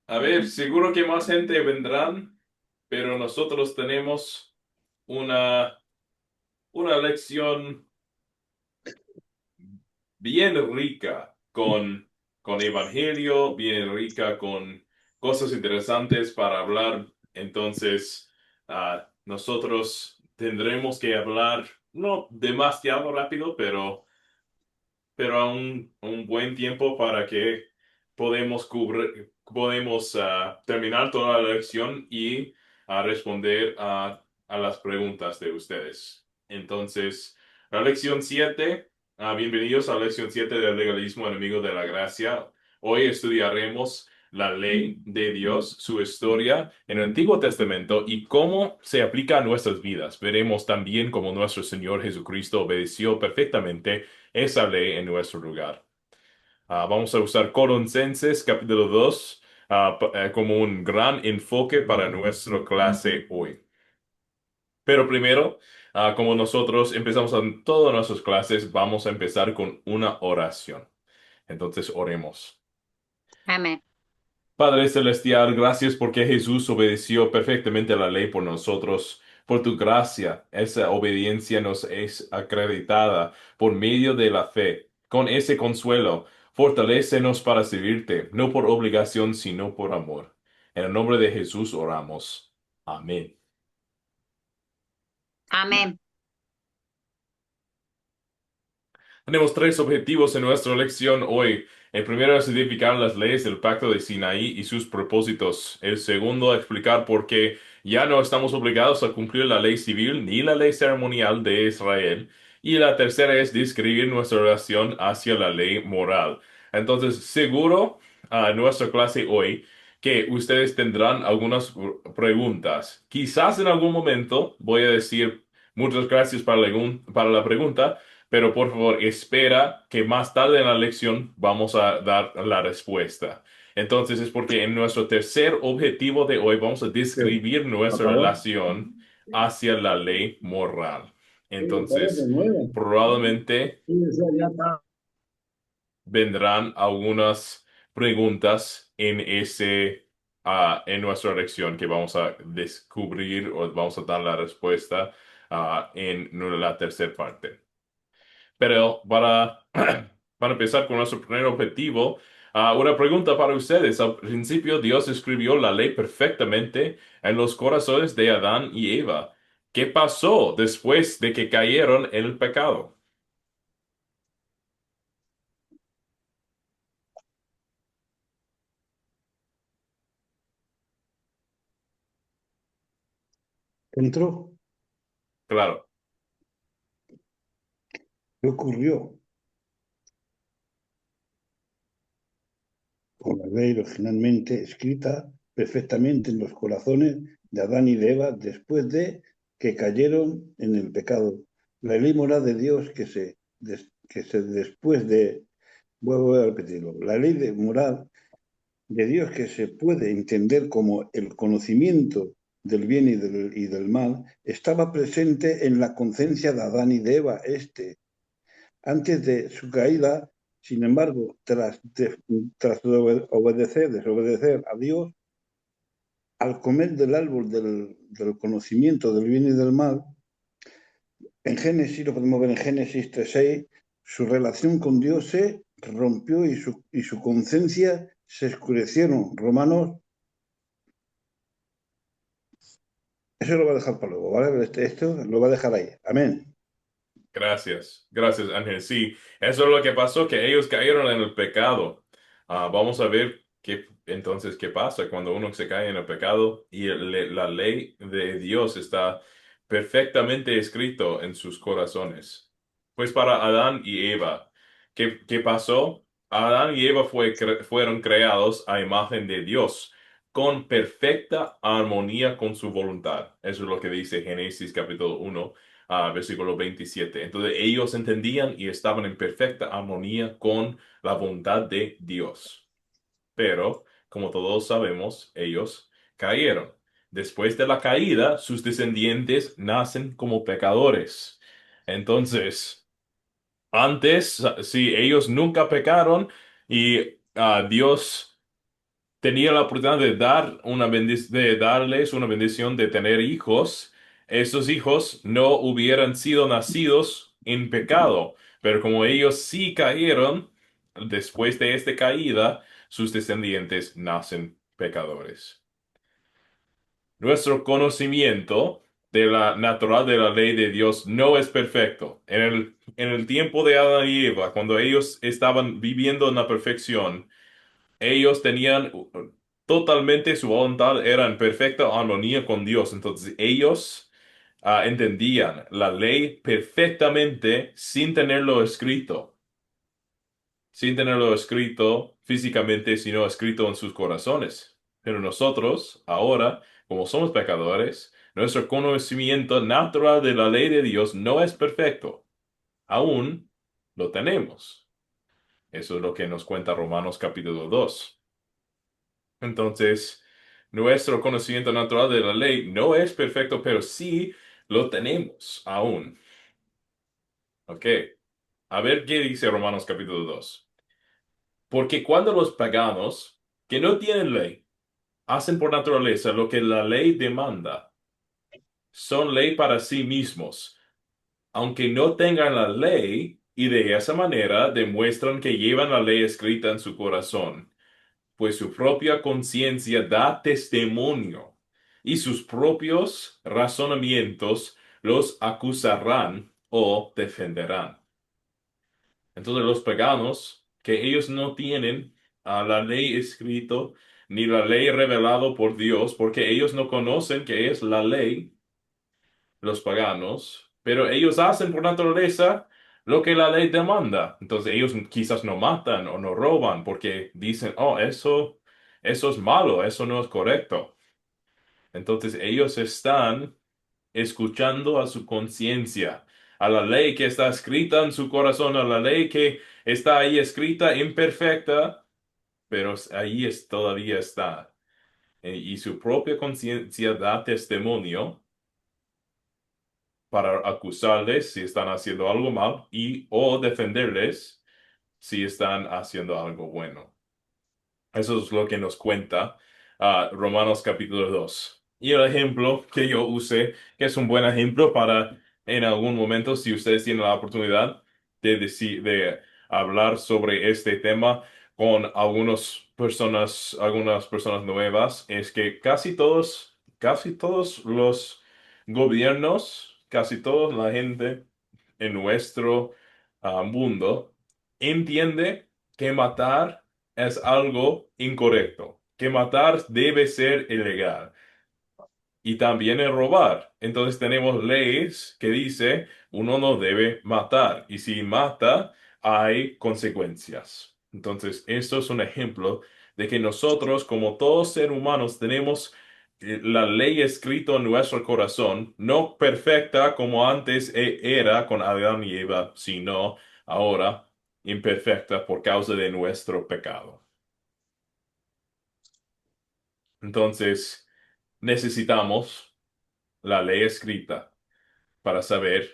A ver, seguro que más gente vendrán, pero nosotros tenemos una, una lección bien rica con evangelio, bien rica con cosas interesantes para hablar. Entonces, nosotros tendremos que hablar no demasiado rápido, pero a un buen tiempo para que podemos terminar toda la lección y responder a las preguntas de ustedes. Entonces, la lección 7. Bienvenidos a la lección 7 del legalismo enemigo de la gracia. Hoy estudiaremos la ley de Dios, su historia en el Antiguo Testamento y cómo se aplica a nuestras vidas. Veremos también cómo nuestro Señor Jesucristo obedeció perfectamente esa ley en nuestro lugar. Vamos a usar Colosenses capítulo 2 como un gran enfoque para nuestra clase hoy. Pero primero, como nosotros empezamos en todas nuestras clases, vamos a empezar con una oración. Entonces, oremos. Amén. Padre Celestial, gracias porque Jesús obedeció perfectamente a la ley por nosotros. Por tu gracia, esa obediencia nos es acreditada por medio de la fe. Con ese consuelo, fortalécenos para servirte, no por obligación, sino por amor. En el nombre de Jesús oramos. Amén. Amén. Tenemos tres objetivos en nuestra lección hoy. El primero es identificar las leyes del pacto de Sinaí y sus propósitos. El segundo, explicar por qué ya no estamos obligados a cumplir la ley civil ni la ley ceremonial de Israel. Y la tercera es describir nuestra relación hacia la ley moral. Entonces, seguro en nuestra clase hoy que ustedes tendrán algunas preguntas. Quizás en algún momento voy a decir muchas gracias para la pregunta. Pero por favor, espera que más tarde en la lección vamos a dar la respuesta. Entonces es porque en nuestro tercer objetivo de hoy vamos a ¿Qué? describir nuestra ¿Apagó? relación hacia la ley moral. Sí, otra vez de Entonces, nuevo. probablemente Sí, eso ya está. vendrán algunas preguntas en nuestra lección que vamos a descubrir o vamos a dar la respuesta en la tercera parte. Pero para empezar con nuestro primer objetivo, una pregunta para ustedes. Al principio Dios escribió la ley perfectamente en los corazones de Adán y Eva. ¿Qué pasó después de que cayeron en el pecado? Entró. Claro, ¿Qué ocurrió con la ley originalmente escrita perfectamente en los corazones de Adán y de Eva después de que cayeron en el pecado? La ley moral de Dios que se después de, vuelvo a repetirlo, la ley moral de Dios que se puede entender como el conocimiento del bien y del mal, estaba presente en la conciencia de Adán y de Eva. Antes de su caída, sin embargo, tras desobedecer a Dios, al comer del árbol del conocimiento del bien y del mal, en Génesis, lo podemos ver en Génesis 3:6, su relación con Dios se rompió y su conciencia se oscurecieron. Romanos, eso lo va a dejar para luego, ¿vale? Esto lo va a dejar ahí. Amén. gracias. Gracias, Ángel. Sí, eso es lo que pasó, que ellos cayeron en el pecado. Vamos a ver entonces qué pasa cuando uno se cae en el pecado y la ley de Dios está perfectamente escrito en sus corazones. Pues para Adán y Eva, ¿qué pasó? Adán y Eva fueron creados a imagen de Dios, con perfecta armonía con su voluntad. Eso es lo que dice Génesis capítulo 1 versículo 27. Entonces ellos entendían y estaban en perfecta armonía con la voluntad de Dios. Pero, como todos sabemos, ellos cayeron. Después de la caída, sus descendientes nacen como pecadores. Entonces, antes, si ellos nunca pecaron y Dios tenía la oportunidad de de darles una bendición de tener hijos, esos hijos no hubieran sido nacidos en pecado, pero como ellos sí cayeron, después de esta caída, sus descendientes nacen pecadores. Nuestro conocimiento de la natural de la ley de Dios no es perfecto. En el tiempo de Adán y Eva, cuando ellos estaban viviendo en la perfección, ellos tenían totalmente su voluntad, era en perfecta armonía con Dios. Entonces ellos entendían la ley perfectamente sin tenerlo escrito físicamente, sino escrito en sus corazones. Pero nosotros, ahora, como somos pecadores, nuestro conocimiento natural de la ley de Dios no es perfecto. Aún lo tenemos. Eso es lo que nos cuenta Romanos capítulo 2. Entonces, nuestro conocimiento natural de la ley no es perfecto, pero sí lo tenemos aún. Ok. A ver qué dice Romanos capítulo 2. Porque cuando los paganos, que no tienen ley, hacen por naturaleza lo que la ley demanda, son ley para sí mismos, aunque no tengan la ley, y de esa manera demuestran que llevan la ley escrita en su corazón, pues su propia conciencia da testimonio, y sus propios razonamientos los acusarán o defenderán. Entonces los paganos, que ellos no tienen la ley escrito, ni la ley revelado por Dios, porque ellos no conocen qué es la ley, los paganos, pero ellos hacen por naturaleza lo que la ley demanda. Entonces ellos quizás no matan o no roban porque dicen, oh, eso es malo, eso no es correcto. Entonces ellos están escuchando a su conciencia, a la ley que está escrita en su corazón, a la ley que está ahí escrita imperfecta, pero ahí todavía está. Y su propia conciencia da testimonio para acusarles si están haciendo algo mal y o defenderles si están haciendo algo bueno. Eso es lo que nos cuenta Romanos capítulo 2. Y el ejemplo que yo usé, que es un buen ejemplo para en algún momento, si ustedes tienen la oportunidad de hablar sobre este tema con algunas personas nuevas, es que casi todos los gobiernos, casi toda la gente en nuestro mundo entiende que matar es algo incorrecto, que matar debe ser ilegal y también el robar. Entonces tenemos leyes que dice uno no debe matar y si mata hay consecuencias. Entonces esto es un ejemplo de que nosotros como todos seres humanos tenemos la ley escrita en nuestro corazón, no perfecta como antes era con Adán y Eva, sino ahora imperfecta por causa de nuestro pecado. Entonces, necesitamos la ley escrita para saber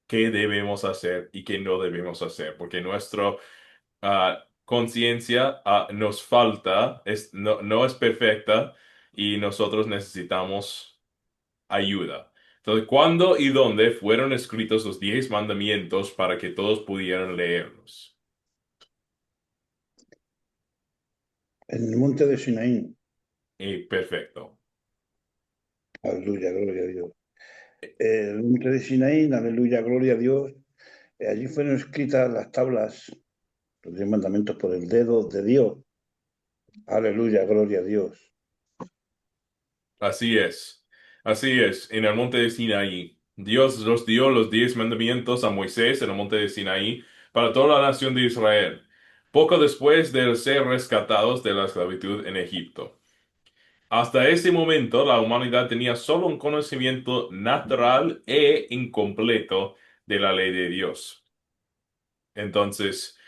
qué debemos hacer y qué no debemos hacer, porque nuestra conciencia nos falta, no es perfecta y nosotros necesitamos ayuda. Entonces, ¿cuándo y dónde fueron escritos los 10 mandamientos para que todos pudieran leerlos? En el monte de Sinaí. Perfecto. Aleluya, gloria a Dios. El monte de Sinaí, aleluya, gloria a Dios. Allí fueron escritas las tablas, los 10 mandamientos por el dedo de Dios. Aleluya, gloria a Dios. Así es. Así es. En el monte de Sinaí, Dios los dio los 10 mandamientos a Moisés en el monte de Sinaí para toda la nación de Israel, poco después de ser rescatados de la esclavitud en Egipto. Hasta ese momento, la humanidad tenía solo un conocimiento natural e incompleto de la ley de Dios. Entonces,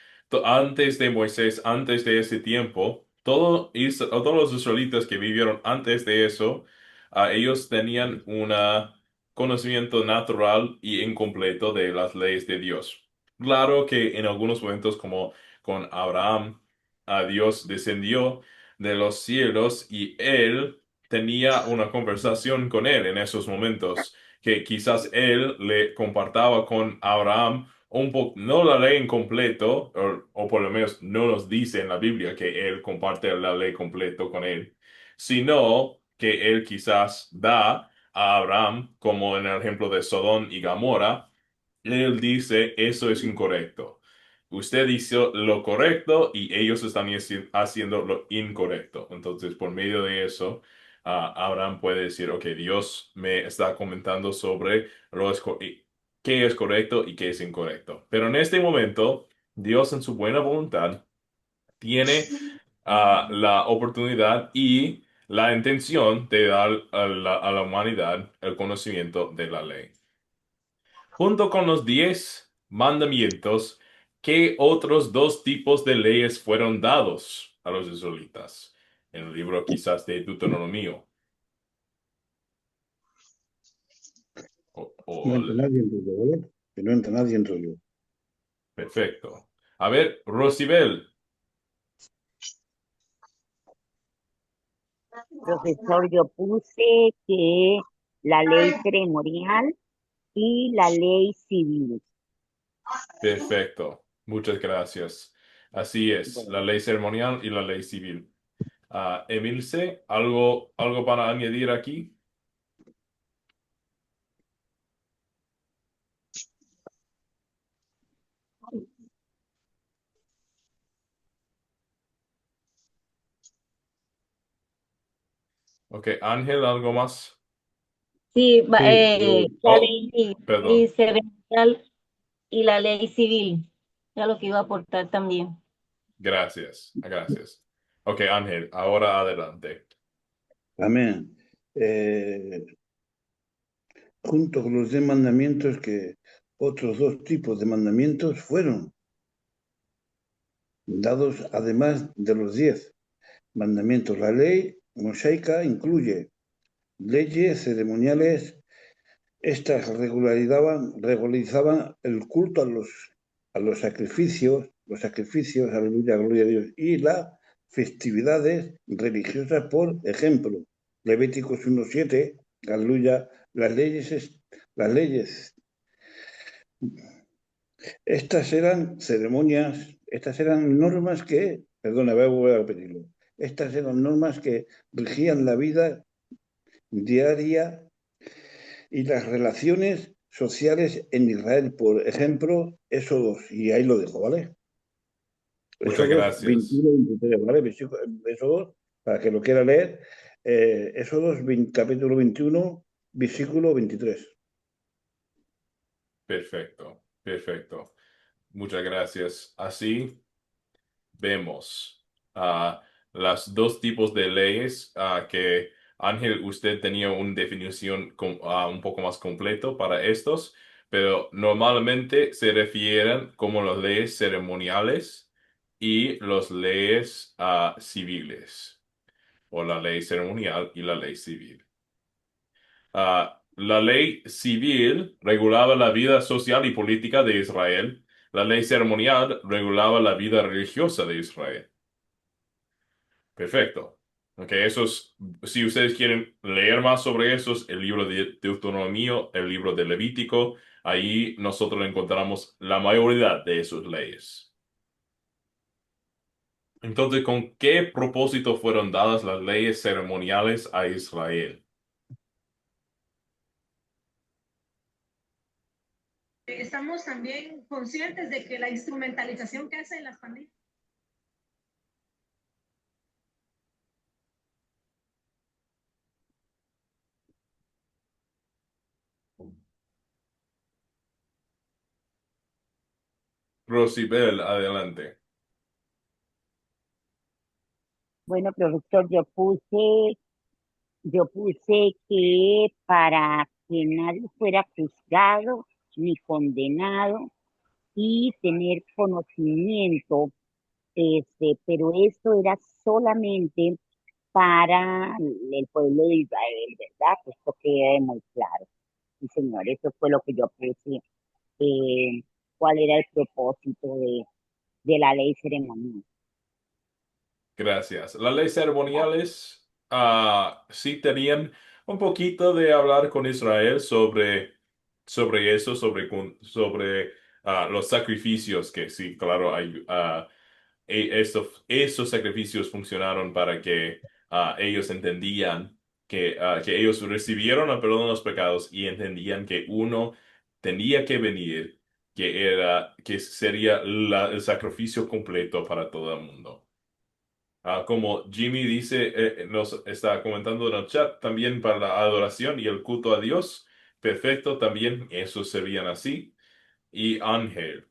antes de Moisés, antes de ese tiempo, todos los israelitas que vivieron antes de eso, ellos tenían un conocimiento natural y incompleto de las leyes de Dios. Claro que en algunos momentos, como con Abraham, a Dios descendió de los cielos y él tenía una conversación con él en esos momentos, que quizás él le compartaba con Abraham un poco, no la ley en completo, o por lo menos no nos dice en la Biblia que él comparte la ley completo con él, sino que él quizás da a Abraham, como en el ejemplo de Sodón y Gomorra, él dice, eso es incorrecto. Usted hizo lo correcto y ellos están haciendo lo incorrecto. Entonces, por medio de eso, Abraham puede decir, ok, Dios me está comentando sobre qué es correcto y qué es incorrecto. Pero en este momento, Dios en su buena voluntad tiene la oportunidad y la intención de dar a la humanidad el conocimiento de la ley. Junto con los 10 mandamientos, ¿qué otros dos tipos de leyes fueron dados a los israelitas? En el libro quizás de Deuteronomio. No entra nadie en rollo, ¿vale? Que no entra nadie en rollo. Perfecto. A ver, Rosibel. Profesor, yo puse que la ley ceremonial y la ley civil. Perfecto. Muchas gracias. Así es, Bueno, la ley ceremonial y la ley civil. Emilce, ¿algo para añadir aquí? Ok, Ángel, ¿algo más? Sí, Sí, la Oh, ley perdón. ceremonial y la ley civil. Era lo que iba a aportar también. Gracias, gracias. Ok, Ángel, ahora adelante. amén. Junto con los 10 mandamientos, que otros dos tipos de mandamientos fueron dados además de los 10 mandamientos. La ley mosaica incluye leyes ceremoniales. Estas regularizaban el culto los sacrificios, aleluya, gloria a Dios, y las festividades religiosas, por ejemplo, Levíticos 1:7, aleluya, las leyes, estas eran ceremonias, estas eran normas que, perdona, voy a repetirlo, estas eran normas que regían la vida diaria y las relaciones sociales en Israel. Por ejemplo, Éxodos, y ahí lo dejo, ¿vale? Muchas Éxodos gracias. 21, 23, ¿vale? Éxodos, para que lo quiera leer, Éxodos capítulo 21, versículo 23. Perfecto, perfecto. Muchas gracias. Así vemos las dos tipos de leyes que Ángel, usted tenía una definición un poco más completo para estos, pero normalmente se refieren como las leyes ceremoniales y las leyes civiles, o la ley ceremonial y la ley civil. La ley civil regulaba la vida social y política de Israel. La ley ceremonial regulaba la vida religiosa de Israel. Perfecto. Ok, si ustedes quieren leer más sobre esos, el libro de Deuteronomio, el libro de Levítico, ahí nosotros encontramos la mayoría de esas leyes. Entonces, ¿con qué propósito fueron dadas las leyes ceremoniales a Israel? Estamos también conscientes de que la instrumentalización que hacen las pandillas. Rosibel, adelante. bueno, profesor, yo puse que para que nadie fuera juzgado ni condenado y tener conocimiento, pero esto era solamente para el pueblo de Israel, ¿verdad? Esto queda muy claro. Sí, señor, eso fue lo que yo puse. ¿Cuál era el propósito de la ley ceremonial? Gracias. Las leyes ceremoniales sí tenían un poquito de hablar con Israel sobre eso, sobre los sacrificios, que sí, claro, estos sacrificios funcionaron para que ellos entendían que ellos recibieron el perdón de los pecados y entendían que uno tenía que venir, que sería el sacrificio completo para todo el mundo. Como Jimmy dice, nos está comentando en el chat, también para la adoración y el culto a Dios, perfecto, también esos serían así. Y Ángel,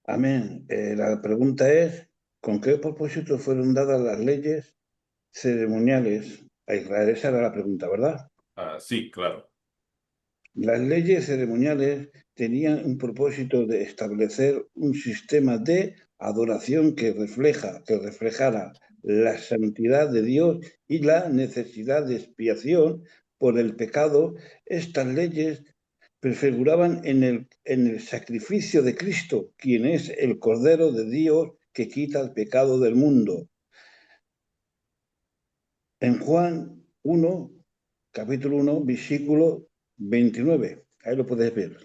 Amén. La pregunta es, ¿con qué propósito fueron dadas las leyes ceremoniales a Israel? Esa era la pregunta, ¿verdad? sí, claro, Las leyes ceremoniales tenían un propósito de establecer un sistema de adoración que reflejara la santidad de Dios y la necesidad de expiación por el pecado. Estas leyes prefiguraban en el sacrificio de Cristo, quien es el Cordero de Dios que quita el pecado del mundo. En Juan 1, capítulo 1, versículo 29. Ahí lo puedes ver.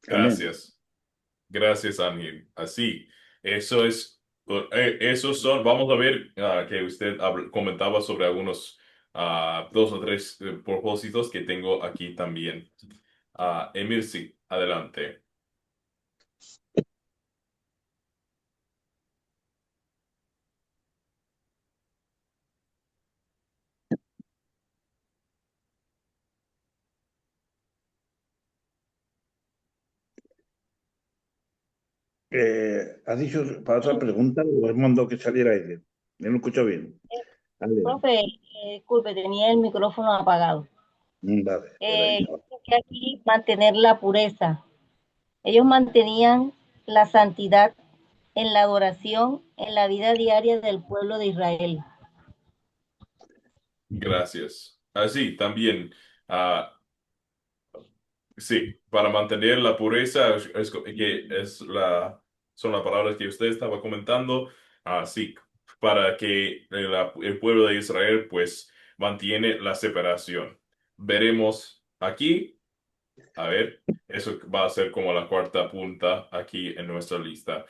Amén. gracias. Gracias, Ángel. Así, eso es, esos son, vamos a ver que usted comentaba sobre algunos, dos o tres propósitos que tengo aquí también. Emil, sí, adelante. ¿Has dicho para otra pregunta o has mandado que saliera aire? No lo escucho bien. Vale, Profe, disculpe, tenía el micrófono apagado. vale, era ahí. Dice que aquí mantener la pureza. Ellos mantenían la santidad en la adoración, en la vida diaria del pueblo de Israel. Gracias. Así, también. ah, Sí, para mantener la pureza, son las palabras que usted estaba comentando. Sí, para que el pueblo de Israel pues mantiene la separación. Veremos aquí, a ver, eso va a ser como la cuarta punta aquí en nuestra lista.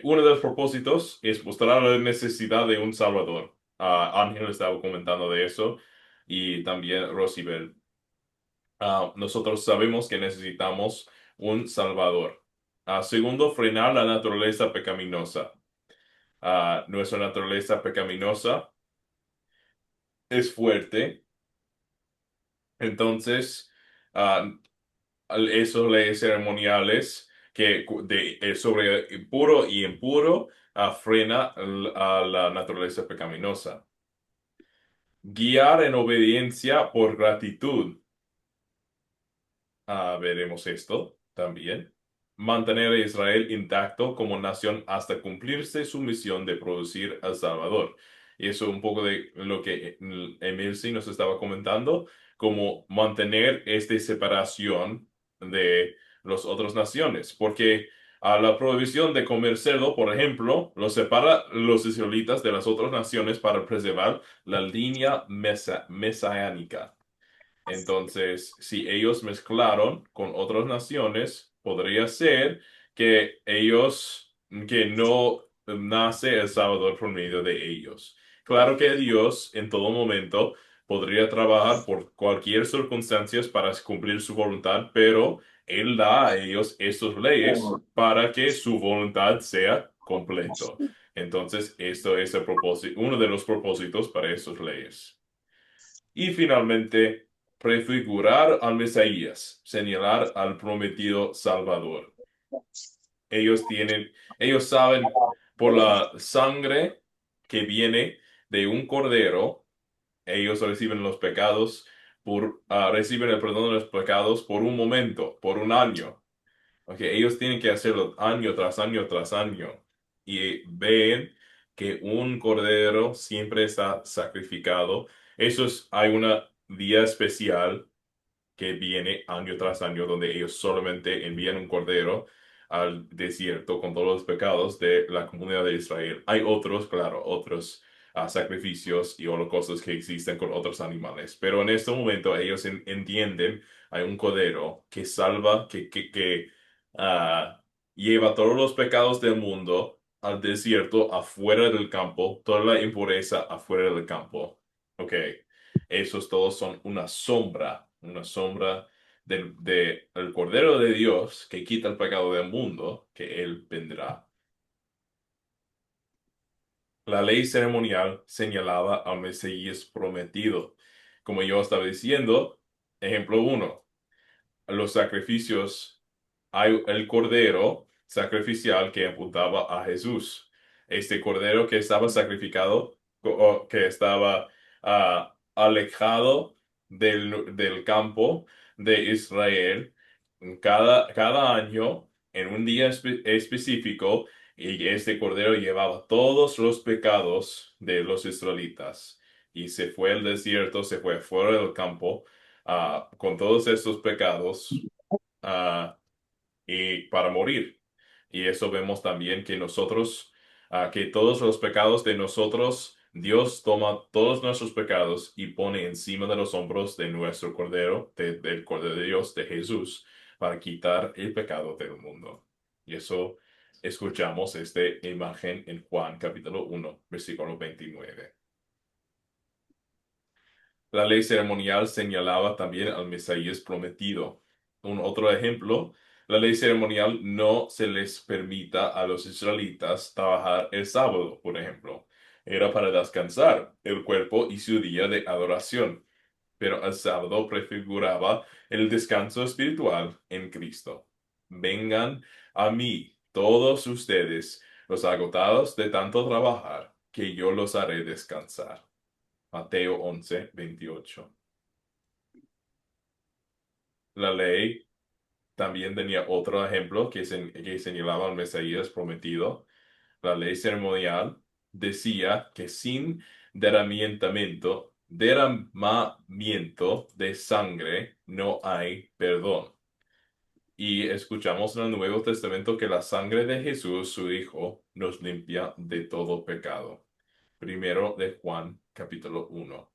Uno de los propósitos es mostrar la necesidad de un Salvador. Ángel estaba comentando de eso y también Rosibel. Nosotros sabemos que necesitamos un Salvador. Segundo, frenar la naturaleza pecaminosa. Nuestra naturaleza pecaminosa es fuerte, entonces esos leyes ceremoniales sobre puro y impuro frena a la naturaleza pecaminosa. Guiar en obediencia por gratitud. Veremos esto también. Mantener a Israel intacto como nación hasta cumplirse su misión de producir al Salvador. Y eso un poco de lo que Emil sí nos estaba comentando, como mantener esta separación de las otras naciones. Porque a la prohibición de comer cerdo, por ejemplo, lo separa los israelitas de las otras naciones para preservar la línea mesiánica. Entonces, si ellos mezclaron con otras naciones, podría ser que no nace el Salvador por medio de ellos. Claro que Dios en todo momento podría trabajar por cualquier circunstancia para cumplir su voluntad, pero Él da a ellos estas leyes para que su voluntad sea completo. Entonces, esto es uno de los propósitos para esas leyes. Y finalmente, prefigurar al Mesías, señalar al prometido Salvador. Ellos tienen, ellos saben por la sangre que viene de un cordero, ellos reciben los pecados reciben el perdón de los pecados por un momento, por un año. Ellos tienen que hacerlo año tras año tras año. Y ven que un cordero siempre está sacrificado. Hay un día especial que viene año tras año donde ellos solamente envían un cordero al desierto con todos los pecados de la comunidad de Israel. Hay otros, claro, otros sacrificios y holocaustos que existen con otros animales, pero en este momento ellos entienden, hay un cordero que salva, que lleva todos los pecados del mundo al desierto, afuera del campo, toda la impureza afuera del campo. Ok, esos todos son una sombra el Cordero de Dios que quita el pecado del mundo, que Él vendrá. La ley ceremonial señalaba al Mesías prometido. Como yo estaba diciendo, ejemplo uno, los sacrificios, hay el cordero sacrificial que apuntaba a Jesús. Este cordero que estaba sacrificado, o que estaba alejado del campo de Israel cada año en un día específico, y este cordero llevaba todos los pecados de los israelitas. Y se fue al desierto, se fue fuera del campo con todos estos pecados ah, y para morir. Y eso vemos también que nosotros, que todos los pecados de nosotros, Dios toma todos nuestros pecados y pone encima de los hombros de nuestro Cordero, del Cordero de Dios, de Jesús, para quitar el pecado del mundo. Y eso escuchamos esta imagen en Juan capítulo 1, versículo 29. La ley ceremonial señalaba también al Mesías prometido. Un otro ejemplo, la ley ceremonial no se les permita a los israelitas trabajar el sábado, por ejemplo. Era para descansar el cuerpo y su día de adoración. Pero el sábado prefiguraba el descanso espiritual en Cristo. Vengan a mí, todos ustedes, los agotados de tanto trabajar, que yo los haré descansar. Mateo 11:28. La ley también tenía otro ejemplo que señalaba al Mesías prometido. La ley ceremonial decía que sin derramamiento de sangre no hay perdón. Y escuchamos en el Nuevo Testamento que la sangre de Jesús, su Hijo, nos limpia de todo pecado. Primero de Juan, capítulo 1.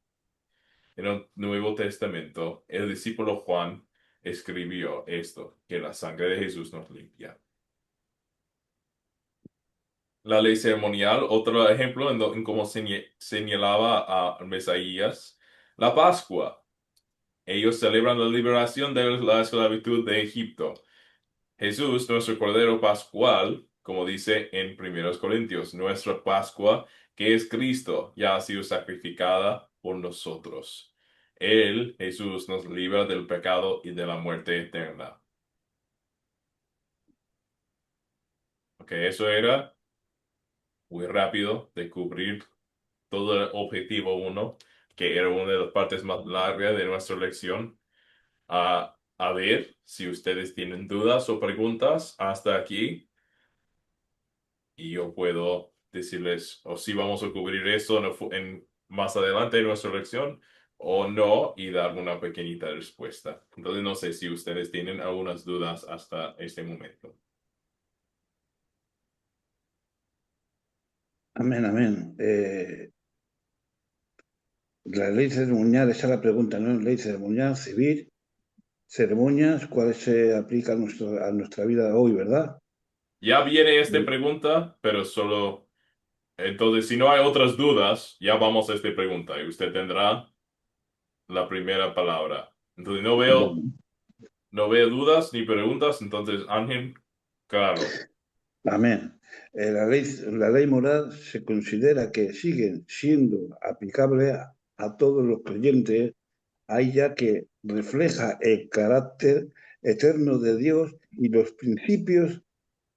En el Nuevo Testamento, el discípulo Juan escribió esto, que la sangre de Jesús nos limpia. La ley ceremonial, otro ejemplo en cómo señalaba a Mesías, la Pascua. Ellos celebran la liberación de la esclavitud de Egipto. Jesús, nuestro Cordero Pascual, como dice en 1 Corintios, nuestra Pascua, que es Cristo, ya ha sido sacrificada por nosotros. Él, Jesús, nos libra del pecado y de la muerte eterna. Ok, eso era muy rápido de cubrir todo el objetivo uno, que era una de las partes más largas de nuestra lección. A ver si ustedes tienen dudas o preguntas hasta aquí. Y yo puedo decirles o si vamos a cubrir eso más adelante en nuestra lección o no y dar una pequeñita respuesta. Entonces no sé si ustedes tienen algunas dudas hasta este momento. Amén, amén. La ley ceremonial, esa es la pregunta, ¿no? Ley ceremonial, civil, ceremonias, ¿cuáles se aplican a nuestra vida hoy, verdad? Ya viene esta pregunta, pero solo... Entonces, si no hay otras dudas, ya vamos a esta pregunta y usted tendrá la primera palabra. Entonces, Bueno, no veo dudas ni preguntas, entonces, Ángel, claro. amén. La ley moral se considera que sigue siendo aplicable a todos los creyentes, ahí ya que refleja el carácter eterno de Dios y los principios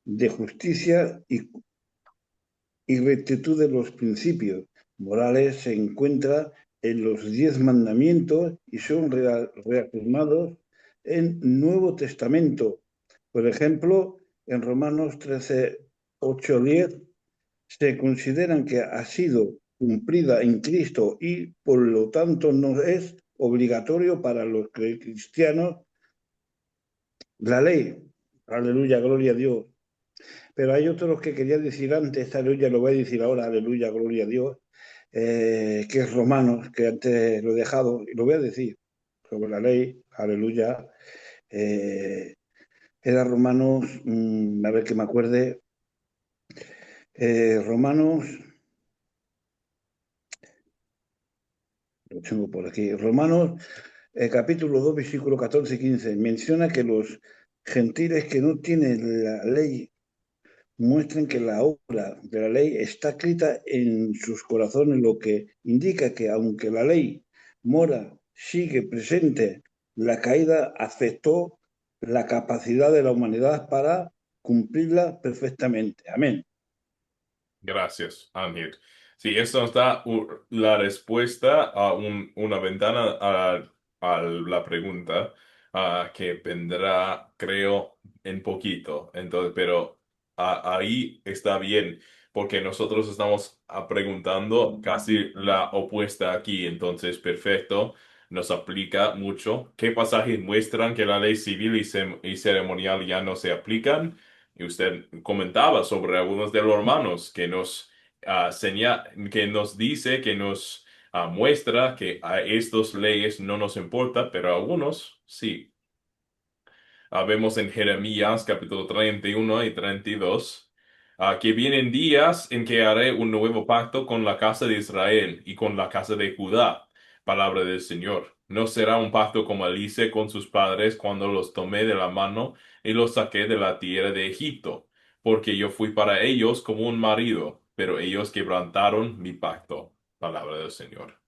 de justicia y rectitud de los principios morales se encuentra en los 10 mandamientos y son reafirmados en Nuevo Testamento. Por ejemplo, en Romanos 13, 8, 10 se consideran que ha sido cumplida en Cristo y por lo tanto no es obligatorio para los cristianos. La ley Aleluya, gloria a Dios. Pero hay otros que quería decir antes, aleluya, lo voy a decir ahora, aleluya, gloria a Dios, que es Romanos, que antes lo he dejado, y lo voy a decir sobre la ley, aleluya. eh, Era Romanos, a ver que me acuerde, Romanos, lo tengo por aquí, Romanos capítulo 2 versículo 14 y 15, menciona que los gentiles que no tienen la ley muestran que la obra de la ley está escrita en sus corazones, lo que indica que aunque la ley mora, sigue presente, la caída afectó la capacidad de la humanidad para cumplirla perfectamente. Amén. Gracias, Ángel. Sí, esto nos da la respuesta a una ventana a la pregunta que vendrá, creo, en poquito. Entonces, pero ahí está bien, porque nosotros estamos preguntando casi la opuesta aquí. Entonces, perfecto, nos aplica mucho. ¿Qué pasajes muestran que la ley civil y ceremonial ya no se aplican? Y usted comentaba sobre algunos de los hermanos que nos que nos dice, que nos muestra que a estos leyes no nos importa, pero a algunos sí. Vemos en Jeremías capítulo 31 y 32 que vienen días en que haré un nuevo pacto con la casa de Israel y con la casa de Judá. Palabra del Señor. No será un pacto como el hice con sus padres cuando los tomé de la mano y los saqué de la tierra de Egipto, porque yo fui para ellos como un marido, pero ellos quebrantaron mi pacto. Palabra del Señor.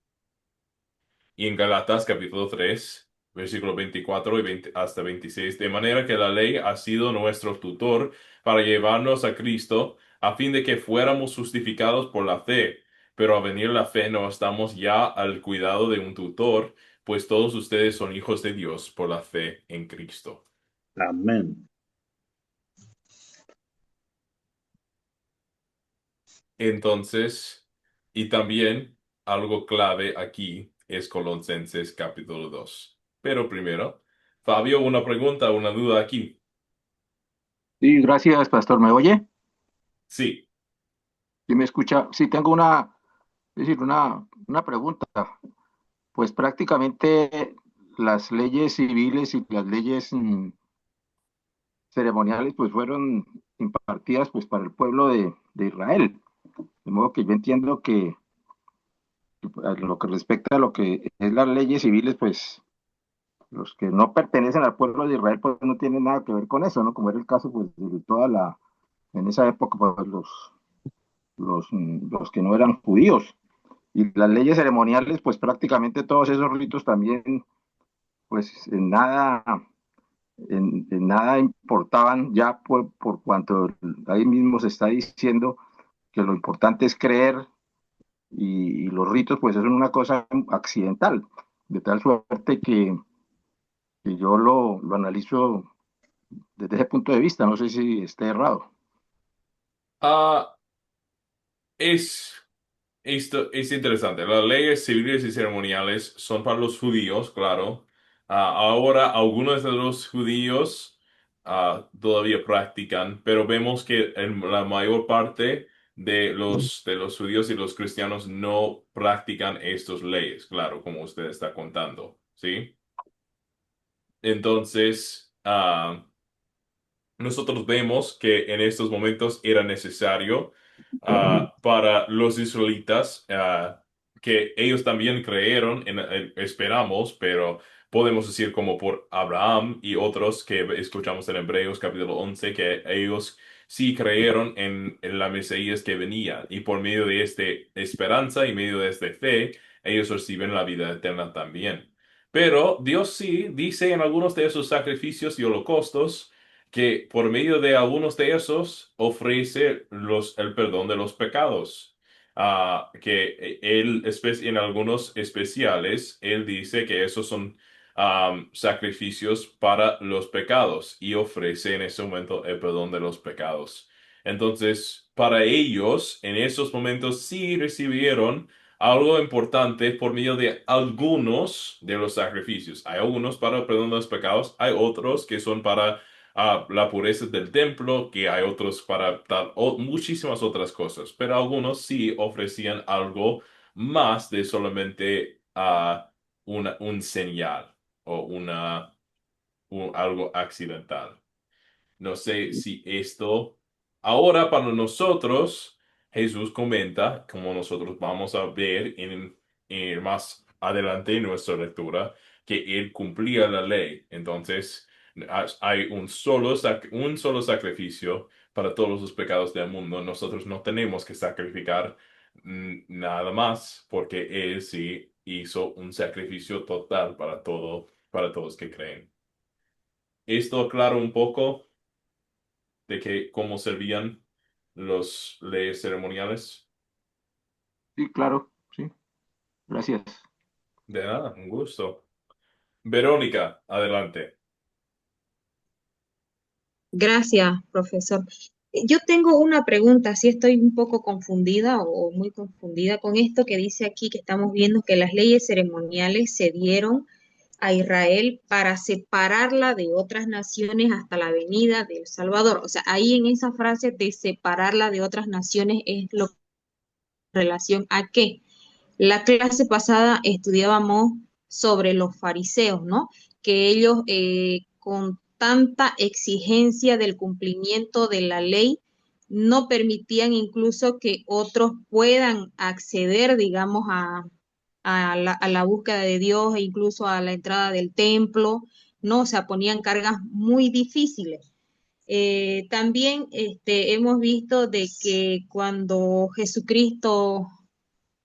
Y en Galatas capítulo 3 versículo 24 y 20 hasta 26, de manera que la ley ha sido nuestro tutor para llevarnos a Cristo, a fin de que fuéramos justificados por la fe. Pero a venir la fe no estamos ya al cuidado de un tutor, pues todos ustedes son hijos de Dios por la fe en Cristo. Amén. Entonces, y también algo clave aquí es Colosenses capítulo 2. Pero primero, Fabio, una pregunta, una duda aquí. Sí, gracias, pastor. ¿Me oye? Sí, ¿Sí me escucha? Sí, tengo es decir, una pregunta. Pues prácticamente las leyes civiles y las leyes ceremoniales pues fueron impartidas pues para el pueblo de Israel. De modo que yo entiendo que a lo que respecta a lo que es las leyes civiles, pues los que no pertenecen al pueblo de Israel pues no tienen nada que ver con eso, ¿no? Como era el caso pues de en esa época pues los que no eran judíos. Y las leyes ceremoniales, pues prácticamente todos esos ritos también, pues en nada importaban ya por cuanto ahí mismo se está diciendo que lo importante es creer y los ritos pues son una cosa accidental, de tal suerte que yo lo analizo desde ese punto de vista, no sé si esté errado. ah, es, esto es interesante. Las leyes civiles y ceremoniales son para los judíos, claro. Ahora, algunos de los judíos todavía practican, pero vemos que en la mayor parte de los judíos y los cristianos no practican estas leyes, claro, como usted está contando, ¿sí? Entonces, nosotros vemos que en estos momentos era necesario para los israelitas que ellos también creyeron, esperamos, pero podemos decir como por Abraham y otros que escuchamos en Hebreos capítulo 11, que ellos sí creyeron en la Mesías que venía y por medio de esta esperanza y medio de esta fe, ellos reciben la vida eterna también. Pero Dios sí dice en algunos de esos sacrificios y holocaustos, que por medio de algunos de esos ofrece el perdón de los pecados. Que en algunos especiales, él dice que esos son sacrificios para los pecados y ofrece en ese momento el perdón de los pecados. Entonces, para ellos, en esos momentos sí recibieron algo importante por medio de algunos de los sacrificios. Hay algunos para el perdón de los pecados, hay otros que son para la pureza del templo, que hay otros para dar muchísimas otras cosas, pero algunos sí ofrecían algo más de solamente un señal o algo accidental. No sé si esto, ahora para nosotros, Jesús comenta, como nosotros vamos a ver más adelante en nuestra lectura, que Él cumplía la ley. Entonces, hay un solo sacrificio para todos los pecados del mundo. Nosotros no tenemos que sacrificar nada más, porque Él sí hizo un sacrificio total para todos que creen. Esto aclara un poco de que cómo servían los leyes ceremoniales. Sí, claro, sí, gracias. De nada, un gusto. Verónica, adelante. Gracias, profesor. Yo tengo una pregunta, si estoy un poco confundida o muy confundida con esto que dice aquí que estamos viendo que las leyes ceremoniales se dieron a Israel para separarla de otras naciones hasta la venida del Salvador. O sea, ahí en esa frase de separarla de otras naciones es lo relación a qué. La clase pasada estudiábamos sobre los fariseos, ¿no? Que ellos con tanta exigencia del cumplimiento de la ley no permitían incluso que otros puedan acceder, digamos, a la búsqueda de Dios e incluso a la entrada del templo, ¿no? O sea, ponían cargas muy difíciles. También hemos visto de que cuando Jesucristo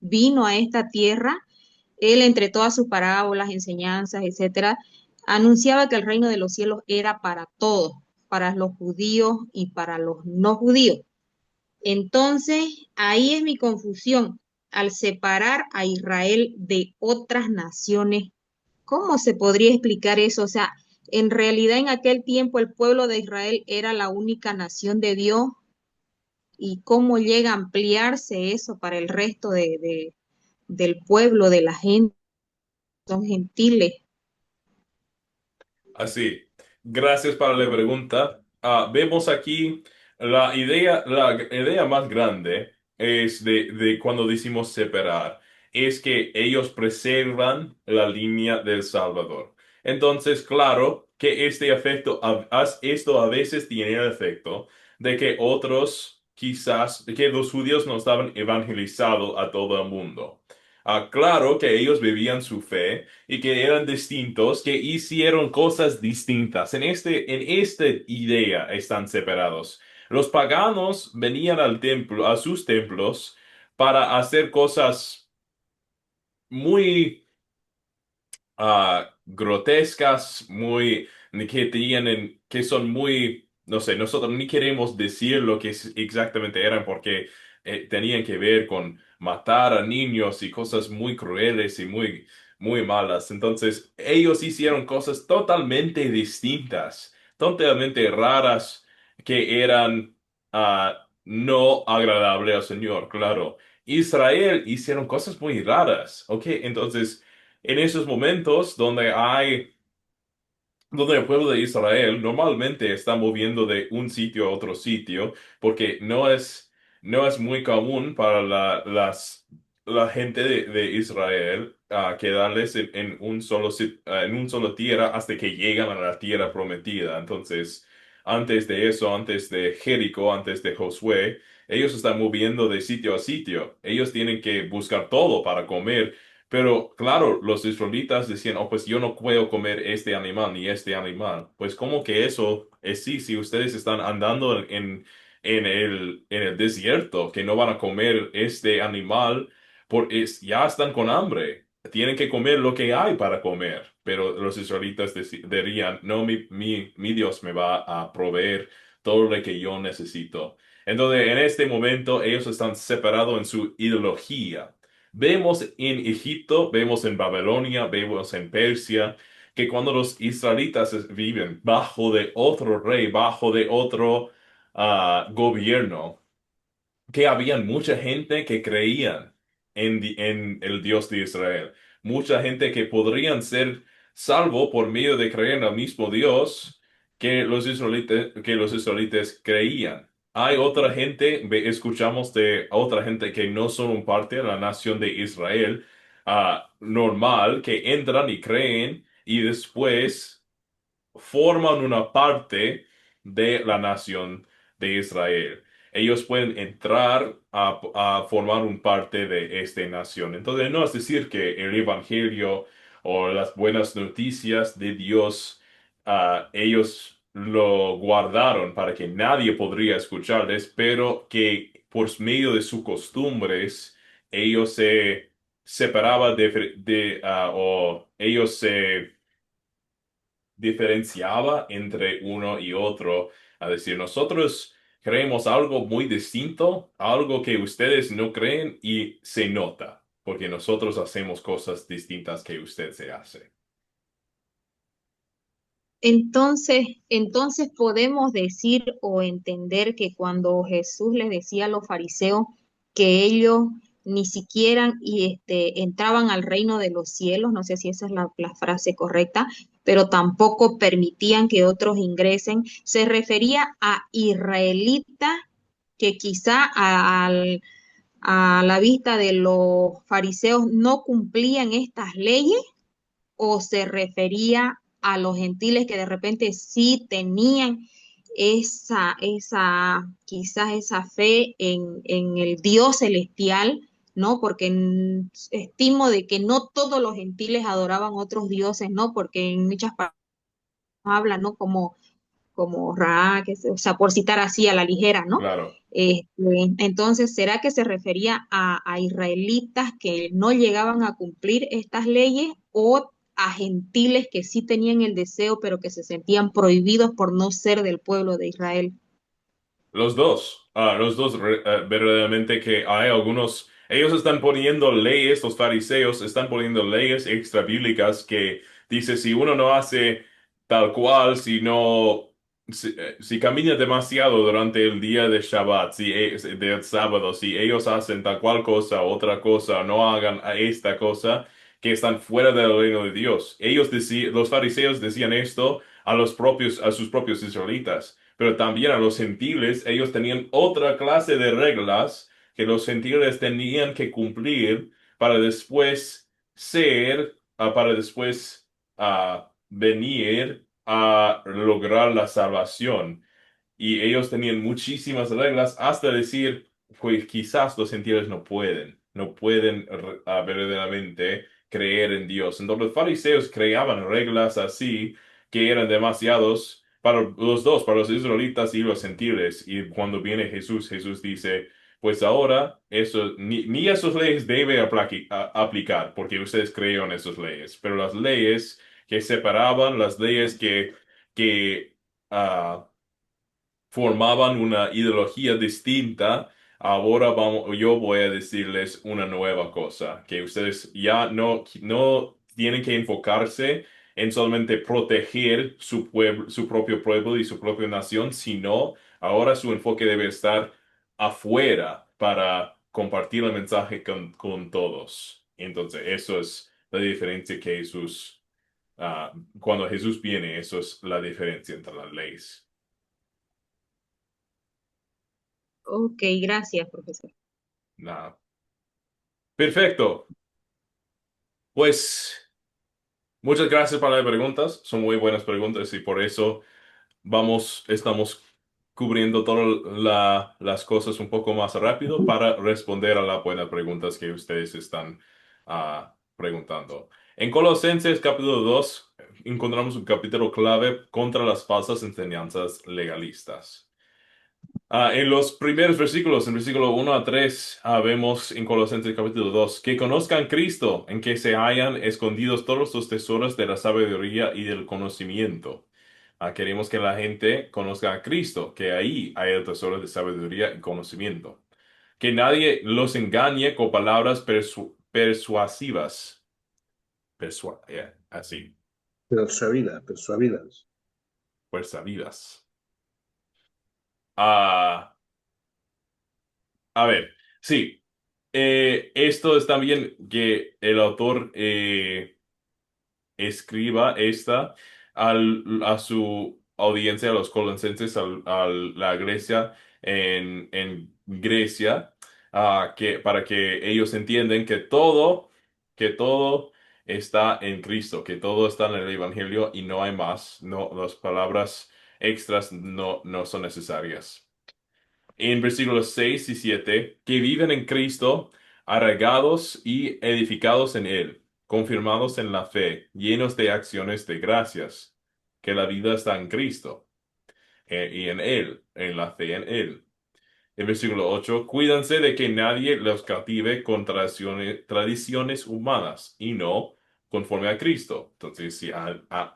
vino a esta tierra, él entre todas sus parábolas, enseñanzas, etcétera, anunciaba que el reino de los cielos era para todos, para los judíos y para los no judíos. Entonces, ahí es mi confusión. Al separar a Israel de otras naciones, ¿cómo se podría explicar eso? O sea, en realidad en aquel tiempo el pueblo de Israel era la única nación de Dios y cómo llega a ampliarse eso para el resto del pueblo, de la gente, son gentiles. Así, gracias para la pregunta. Vemos aquí la idea más grande es de cuando decimos separar, es que ellos preservan la línea del Salvador. Entonces, claro que esto a veces tiene el efecto de que otros, quizás, de que los judíos no estaban evangelizados a todo el mundo. Claro que ellos vivían su fe y que eran distintos, que hicieron cosas distintas. En esta idea están separados. Los paganos venían al templo, a sus templos, para hacer cosas muy grotescas, que son muy, no sé, nosotros ni queremos decir lo que exactamente eran porque tenían que ver con matar a niños y cosas muy crueles y muy malas. Entonces, ellos hicieron cosas totalmente distintas, totalmente raras, que eran no agradables al Señor, claro. Israel hicieron cosas muy raras, ¿ok? Entonces, en esos momentos donde el pueblo de Israel normalmente está moviendo de un sitio a otro sitio, porque no es muy común para la gente de Israel quedarles en un solo tierra hasta que llegan a la tierra prometida. Entonces, antes de eso, antes de Jericó, antes de Josué, ellos están moviendo de sitio a sitio. Ellos tienen que buscar todo para comer. Pero claro, los israelitas decían, oh, pues yo no puedo comer este animal ni este animal. Pues como que eso es sí, si ustedes están andando en el desierto, que no van a comer este animal, ya están con hambre. Tienen que comer lo que hay para comer. Pero los israelitas dirían, no, mi Dios me va a proveer todo lo que yo necesito. Entonces, en este momento, ellos están separados en su ideología. Vemos en Egipto, vemos en Babilonia, vemos en Persia, que cuando los israelitas viven bajo de otro rey, bajo de otro gobierno, que habían mucha gente que creían en el Dios de Israel, mucha gente que podrían ser salvo por medio de creer en el mismo Dios, que los israelitas creían. Hay otra gente, escuchamos de otra gente que no son parte de la nación de Israel, normal, que entran y creen y después forman una parte de la nación de Israel. Ellos pueden entrar a formar un parte de esta nación. Entonces, no es decir que el Evangelio o las buenas noticias de Dios, ellos lo guardaron para que nadie podría escucharles, pero que por medio de sus costumbres, ellos se separaban o ellos se diferenciaba entre uno y otro, a decir, nosotros creemos algo muy distinto, algo que ustedes no creen y se nota, porque nosotros hacemos cosas distintas que usted se hace. Entonces podemos decir o entender que cuando Jesús les decía a los fariseos que ellos ni siquiera entraban al reino de los cielos, no sé si esa es la frase correcta, pero tampoco permitían que otros ingresen, se refería a israelitas que quizá a la vista de los fariseos no cumplían estas leyes, o se refería a los gentiles que de repente sí tenían quizás esa fe en el Dios celestial, ¿no? Porque estimo de que no todos los gentiles adoraban otros dioses, ¿no? Porque en muchas partes habla, ¿no? Como Ra, o sea, por citar así a la ligera, ¿no? Claro. Entonces, ¿será que se refería a israelitas que no llegaban a cumplir estas leyes o a gentiles que sí tenían el deseo, pero que se sentían prohibidos por no ser del pueblo de Israel? Los dos verdaderamente que hay algunos, ellos están poniendo leyes, los fariseos están poniendo leyes extrabíblicas que dice si uno no hace tal cual, si camina demasiado durante el día de Shabbat, del sábado, si ellos hacen tal cual cosa, otra cosa, no hagan esta cosa, que están fuera del reino de Dios. Los fariseos decían esto a sus propios israelitas, pero también a los gentiles, ellos tenían otra clase de reglas que los gentiles tenían que cumplir para después para después venir a lograr la salvación. Y ellos tenían muchísimas reglas hasta decir, pues quizás los gentiles no pueden verdaderamente creer en Dios. Entonces los fariseos creaban reglas así que eran demasiados para los dos, para los israelitas y los gentiles. Y cuando viene Jesús, Jesús dice, pues ahora eso, ni esas leyes debe aplicar, porque ustedes crearon esas leyes, pero las leyes que separaban, las leyes que ah, formaban una ideología distinta, ahora yo voy a decirles una nueva cosa, que ustedes ya no tienen que enfocarse en solamente proteger su pueblo, su propio pueblo y su propia nación, sino ahora su enfoque debe estar afuera para compartir el mensaje con todos. Entonces, eso es la diferencia que cuando Jesús viene, eso es la diferencia entre las leyes. Ok, gracias, profesor. Nada. Perfecto. Pues muchas gracias por las preguntas. Son muy buenas preguntas y por eso estamos cubriendo todas las cosas un poco más rápido para responder a las buenas preguntas que ustedes están preguntando. En Colosenses capítulo 2 encontramos un capítulo clave contra las falsas enseñanzas legalistas. En los primeros versículos, en versículo 1 a 3, vemos en Colosenses capítulo 2 que conozcan Cristo, en que se hayan escondidos todos los tesoros de la sabiduría y del conocimiento. Queremos que la gente conozca a Cristo, que ahí hay el tesoro de sabiduría y conocimiento. Que nadie los engañe con palabras persuasivas. Así, Persuavidas, persuavidas. persuasivas. Ah, a ver, sí. Esto es también que el autor escriba a su audiencia a los colosenses, a la iglesia en Grecia, para que ellos entiendan que todo está en Cristo, que todo está en el Evangelio y no hay más. No, las palabras extras no son necesarias. En versículos 6 y 7, que viven en Cristo, arraigados y edificados en Él, confirmados en la fe, llenos de acciones de gracias, que la vida está en Cristo y en Él, en la fe en Él. El versículo 8, cuídense de que nadie los cautive con tradiciones humanas y no conforme a Cristo. Entonces, si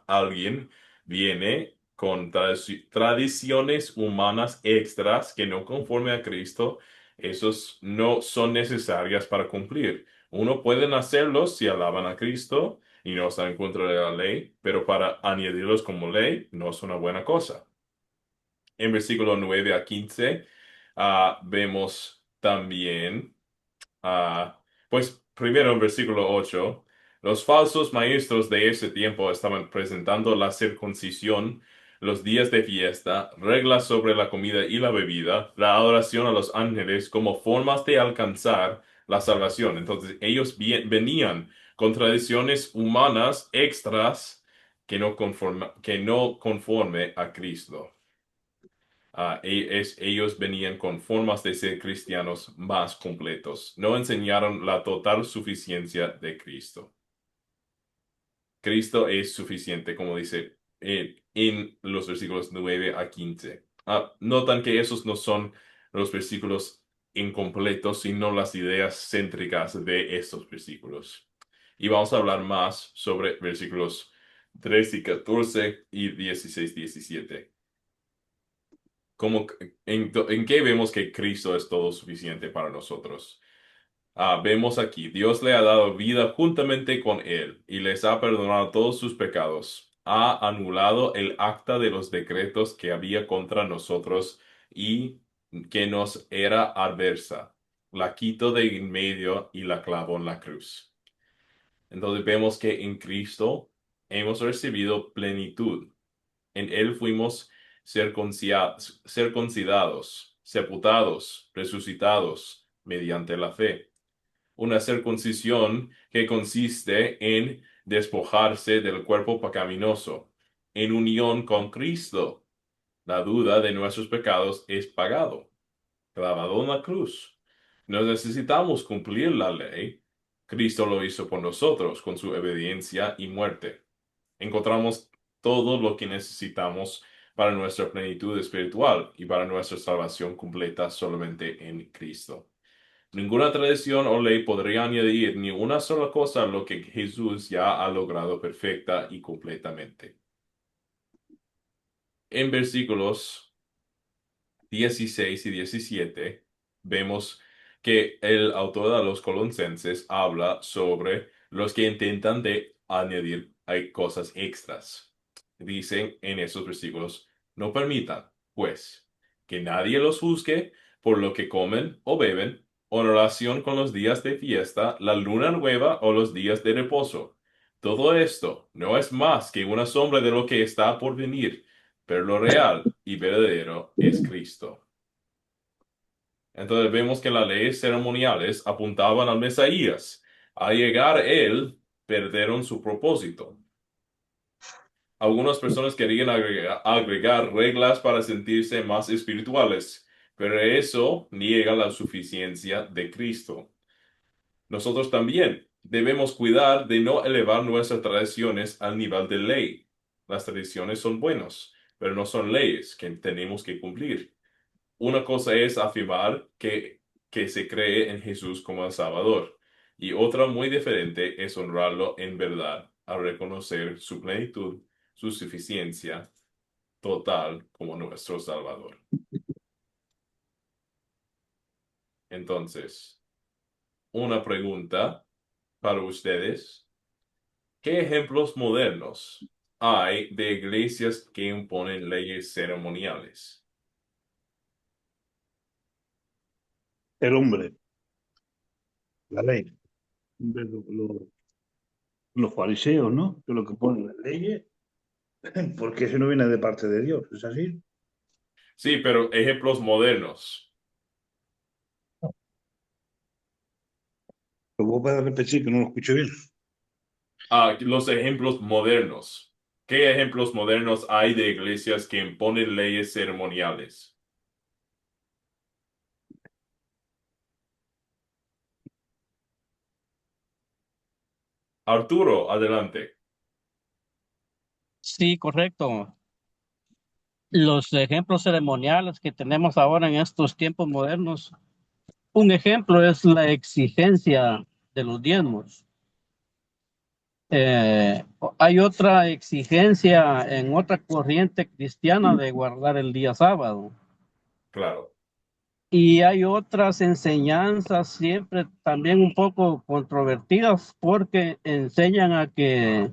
alguien viene con tradiciones humanas extras que no conforme a Cristo, esos no son necesarias para cumplir. Uno puede hacerlos si alaban a Cristo y no están en contra de la ley, pero para añadirlos como ley no es una buena cosa. En versículo 9 a 15, vemos también, pues primero en versículo 8, los falsos maestros de ese tiempo estaban presentando la circuncisión, los días de fiesta, reglas sobre la comida y la bebida, la adoración a los ángeles como formas de alcanzar la salvación. Entonces ellos venían con tradiciones humanas extras que no conforme a Cristo. Ellos venían con formas de ser cristianos más completos. No enseñaron la total suficiencia de Cristo. Cristo es suficiente, como dice en los versículos 9 a 15. Notan que esos no son los versículos incompletos, sino las ideas céntricas de estos versículos. Y vamos a hablar más sobre versículos 13 y 14 y 16, 17. Como, ¿en qué vemos que Cristo es todo suficiente para nosotros? Vemos aquí, Dios le ha dado vida juntamente con Él y les ha perdonado todos sus pecados. Ha anulado el acta de los decretos que había contra nosotros y que nos era adversa. La quitó de en medio y la clavó en la cruz. Entonces vemos que en Cristo hemos recibido plenitud. En él fuimos circuncidados, sepultados, resucitados mediante la fe. Una circuncisión que consiste en despojarse del cuerpo pecaminoso, en unión con Cristo. La duda de nuestros pecados es pagado, clavado en la cruz. No necesitamos cumplir la ley. Cristo lo hizo por nosotros con su obediencia y muerte. Encontramos todo lo que necesitamos para nuestra plenitud espiritual y para nuestra salvación completa solamente en Cristo. Ninguna tradición o ley podría añadir ni una sola cosa a lo que Jesús ya ha logrado perfecta y completamente. En versículos 16 y 17 vemos que el autor de los Colosenses habla sobre los que intentan de añadir hay cosas extras. Dicen en esos versículos, no permitan, pues, que nadie los juzgue por lo que comen o beben, o en relación con los días de fiesta, la luna nueva o los días de reposo. Todo esto no es más que una sombra de lo que está por venir, pero lo real y verdadero es Cristo. Entonces vemos que las leyes ceremoniales apuntaban al Mesías. Al llegar él, perdieron su propósito. Algunas personas querían agregar reglas para sentirse más espirituales, pero eso niega la suficiencia de Cristo. Nosotros también debemos cuidar de no elevar nuestras tradiciones al nivel de ley. Las tradiciones son buenas, pero no son leyes que tenemos que cumplir. Una cosa es afirmar que se cree en Jesús como el Salvador, y otra muy diferente es honrarlo en verdad, al reconocer su plenitud, su suficiencia total como nuestro Salvador. Entonces, una pregunta para ustedes. ¿Qué ejemplos modernos hay de iglesias que imponen leyes ceremoniales? El hombre, la ley. Los fariseos, ¿no? Que lo que ponen las leyes porque eso no viene de parte de Dios, ¿es así? Sí, pero ejemplos modernos. Lo voy a repetir que no lo escucho bien. Los ejemplos modernos. ¿Qué ejemplos modernos hay de iglesias que imponen leyes ceremoniales? Arturo, adelante. Sí, correcto. Los ejemplos ceremoniales que tenemos ahora en estos tiempos modernos, un ejemplo es la exigencia de los diezmos. Eh, Hay otra exigencia en otra corriente cristiana de guardar el día sábado. Claro. Y hay otras enseñanzas siempre también un poco controvertidas porque enseñan a que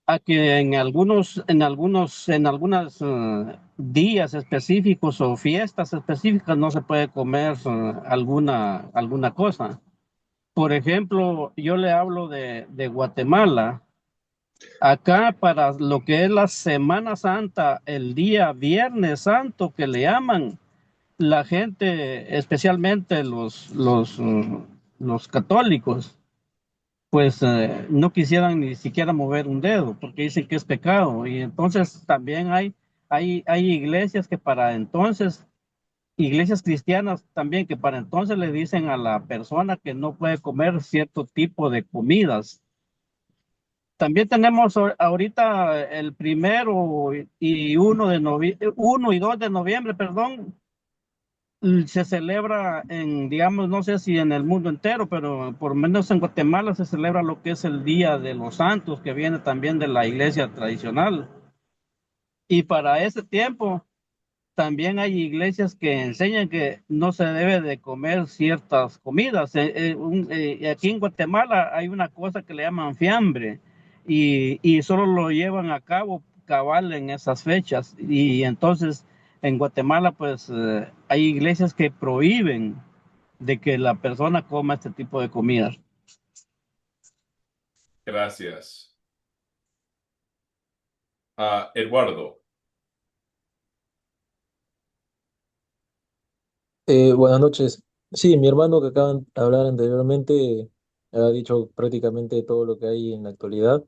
en algunos días específicos o fiestas específicas no se puede comer alguna cosa. Por ejemplo, yo le hablo de Guatemala. Acá para lo que es la Semana Santa, el día Viernes Santo que le llaman, la gente, especialmente los católicos, pues no quisieran ni siquiera mover un dedo porque dicen que es pecado. Y entonces también hay iglesias que para entonces, iglesias cristianas también que para entonces le dicen a la persona que no puede comer cierto tipo de comidas. También tenemos ahorita el 1 y 2 de noviembre, perdón, se celebra digamos, no sé si en el mundo entero, pero por lo menos en Guatemala se celebra lo que es el Día de los Santos, que viene también de la iglesia tradicional. Y para ese tiempo también hay iglesias que enseñan que no se debe de comer ciertas comidas. Aquí en Guatemala hay una cosa que le llaman fiambre y solo lo llevan a cabo cabal en esas fechas. Y entonces en Guatemala pues hay iglesias que prohíben de que la persona coma este tipo de comidas. Gracias. Eduardo. Buenas noches. Sí, mi hermano que acaban de hablar anteriormente ha dicho prácticamente todo lo que hay en la actualidad.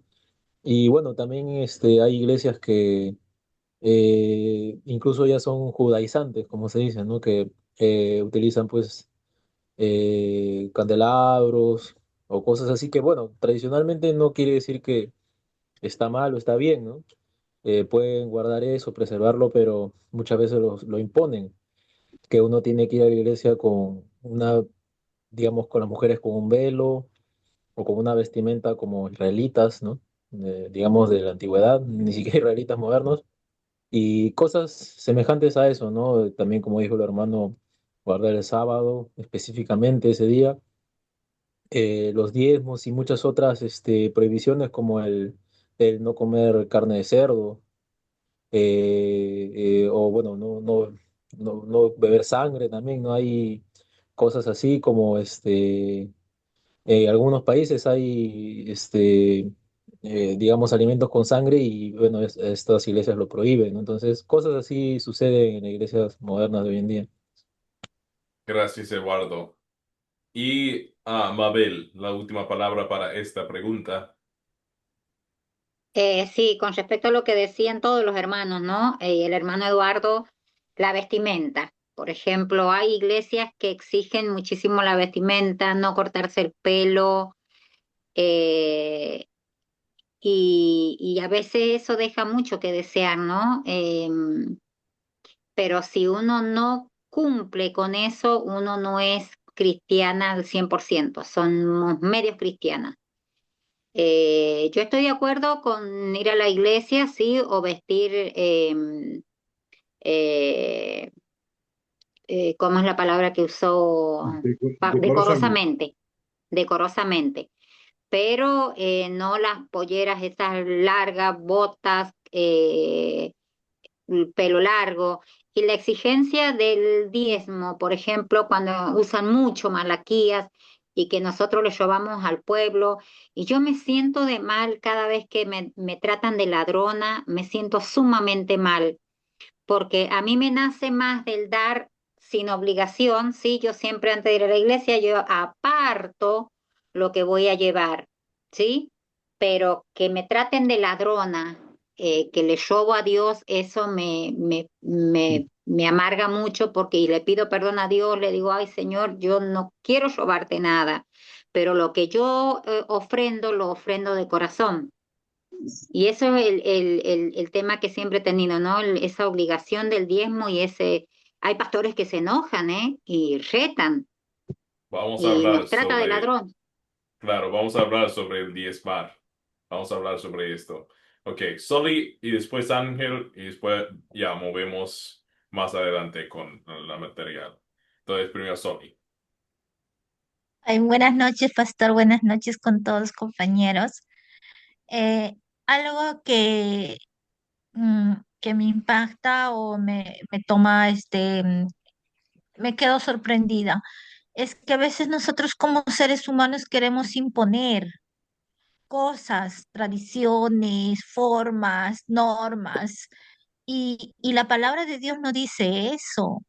Y bueno, también hay iglesias que incluso ya son judaizantes, como se dice, ¿no? Que utilizan pues candelabros o cosas así que, bueno, tradicionalmente no quiere decir que está mal o está bien, ¿no? Pueden guardar eso, preservarlo, pero muchas veces lo imponen, que uno tiene que ir a la iglesia con digamos, con las mujeres con un velo o con una vestimenta como israelitas, ¿no? Digamos, de la antigüedad, ni siquiera israelitas modernos, y cosas semejantes a eso, ¿no? También, como dijo el hermano, guardar el sábado, específicamente ese día, los diezmos y muchas otras prohibiciones como el no comer carne de cerdo, o bueno, no beber sangre también, ¿no? Hay cosas así como algunos países hay, digamos, alimentos con sangre y, bueno, estas iglesias lo prohíben, ¿no? Entonces, cosas así suceden en las iglesias modernas de hoy en día. Gracias, Eduardo. Y Mabel, la última palabra para esta pregunta. Sí, con respecto a lo que decían todos los hermanos, ¿no? El hermano Eduardo, la vestimenta. Por ejemplo, hay iglesias que exigen muchísimo la vestimenta, no cortarse el pelo, eh, y a veces eso deja mucho que desear, ¿no? Pero si uno no cumple con eso, uno no es cristiana al 100%, somos medios cristianas. Yo estoy de acuerdo con ir a la iglesia, sí, o vestir, eh, ¿cómo es la palabra que usó? Decorosamente. Decorosamente, decorosamente, pero no las polleras esas largas, botas, el pelo largo. Y la exigencia del diezmo, por ejemplo, cuando usan mucho malaquías, y que nosotros le llevamos al pueblo. Y yo me siento de mal cada vez que me tratan de ladrona, me siento sumamente mal, porque a mí me nace más del dar sin obligación, ¿sí? Yo siempre antes de ir a la iglesia, yo aparto lo que voy a llevar, ¿sí? Pero que me traten de ladrona, que le robo a Dios, eso me amarga mucho porque y le pido perdón a Dios, le digo, ay Señor, yo no quiero robarte nada, pero lo que yo ofrendo, lo ofrendo de corazón. Y eso es el tema que siempre he tenido, ¿no? Esa obligación del diezmo y ese... Hay pastores que se enojan, ¿eh? Y retan Vamos a y hablar nos trata de sobre, ladrón. claro, vamos a hablar sobre el diezmar. Vamos a hablar sobre esto. Ok, Soli y después Ángel y después ya movemos más adelante con la material. Entonces, primero Soli. Ay, buenas noches, pastor. Buenas noches con todos compañeros. Eh, Algo que me impacta o me toma, me quedo sorprendida. Es que a veces nosotros como seres humanos queremos imponer cosas, tradiciones, formas, normas, y la palabra de Dios no dice eso.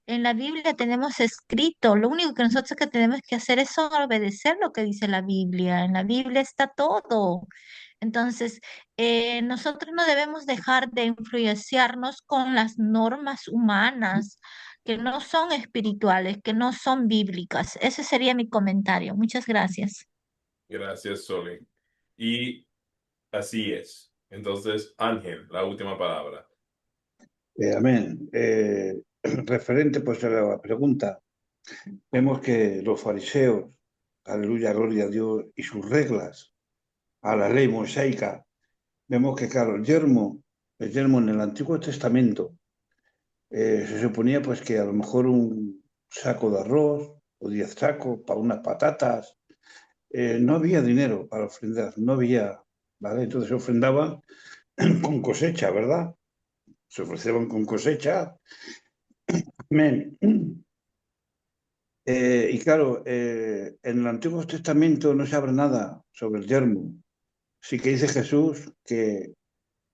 En la Biblia tenemos escrito, lo único que nosotros que tenemos que hacer es obedecer lo que dice la Biblia. En la Biblia está todo. Entonces, nosotros no debemos dejar de influenciarnos con las normas humanas que no son espirituales, que no son bíblicas. Ese sería mi comentario. Muchas gracias. Gracias, Soli. Y así es. Entonces, Ángel, la última palabra. Amén. Referente pues a la pregunta, vemos que los fariseos, aleluya, gloria a Dios, y sus reglas a la ley mosaica, vemos que, claro, el yermo en el Antiguo Testamento, se suponía pues que a lo mejor un saco de arroz o 10 sacos para unas patatas, no había dinero para ofrendar, no había, ¿vale? Entonces se ofrendaban con cosecha, ¿verdad? Se ofrecieron con cosecha. Amén. Y claro, en el Antiguo Testamento no se habla nada sobre el yermo. Sí que dice Jesús que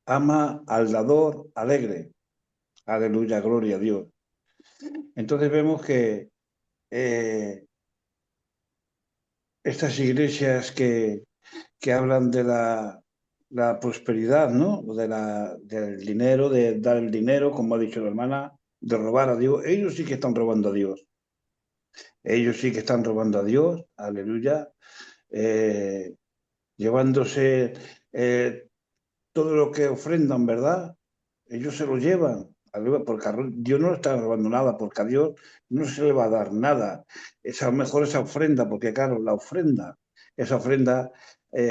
ama al dador alegre. Aleluya, gloria a Dios. Entonces vemos que eh, estas iglesias que hablan de la prosperidad, ¿no? O del dinero, de dar el dinero, como ha dicho la hermana, de robar a Dios, ellos sí que están robando a Dios. Ellos sí que están robando a Dios, aleluya, eh, llevándose eh, todo lo que ofrendan, ¿verdad? Ellos se lo llevan, aleluya, porque Dios no le está robando nada, porque a Dios no se le va a dar nada. Es a lo mejor esa ofrenda, porque claro, esa ofrenda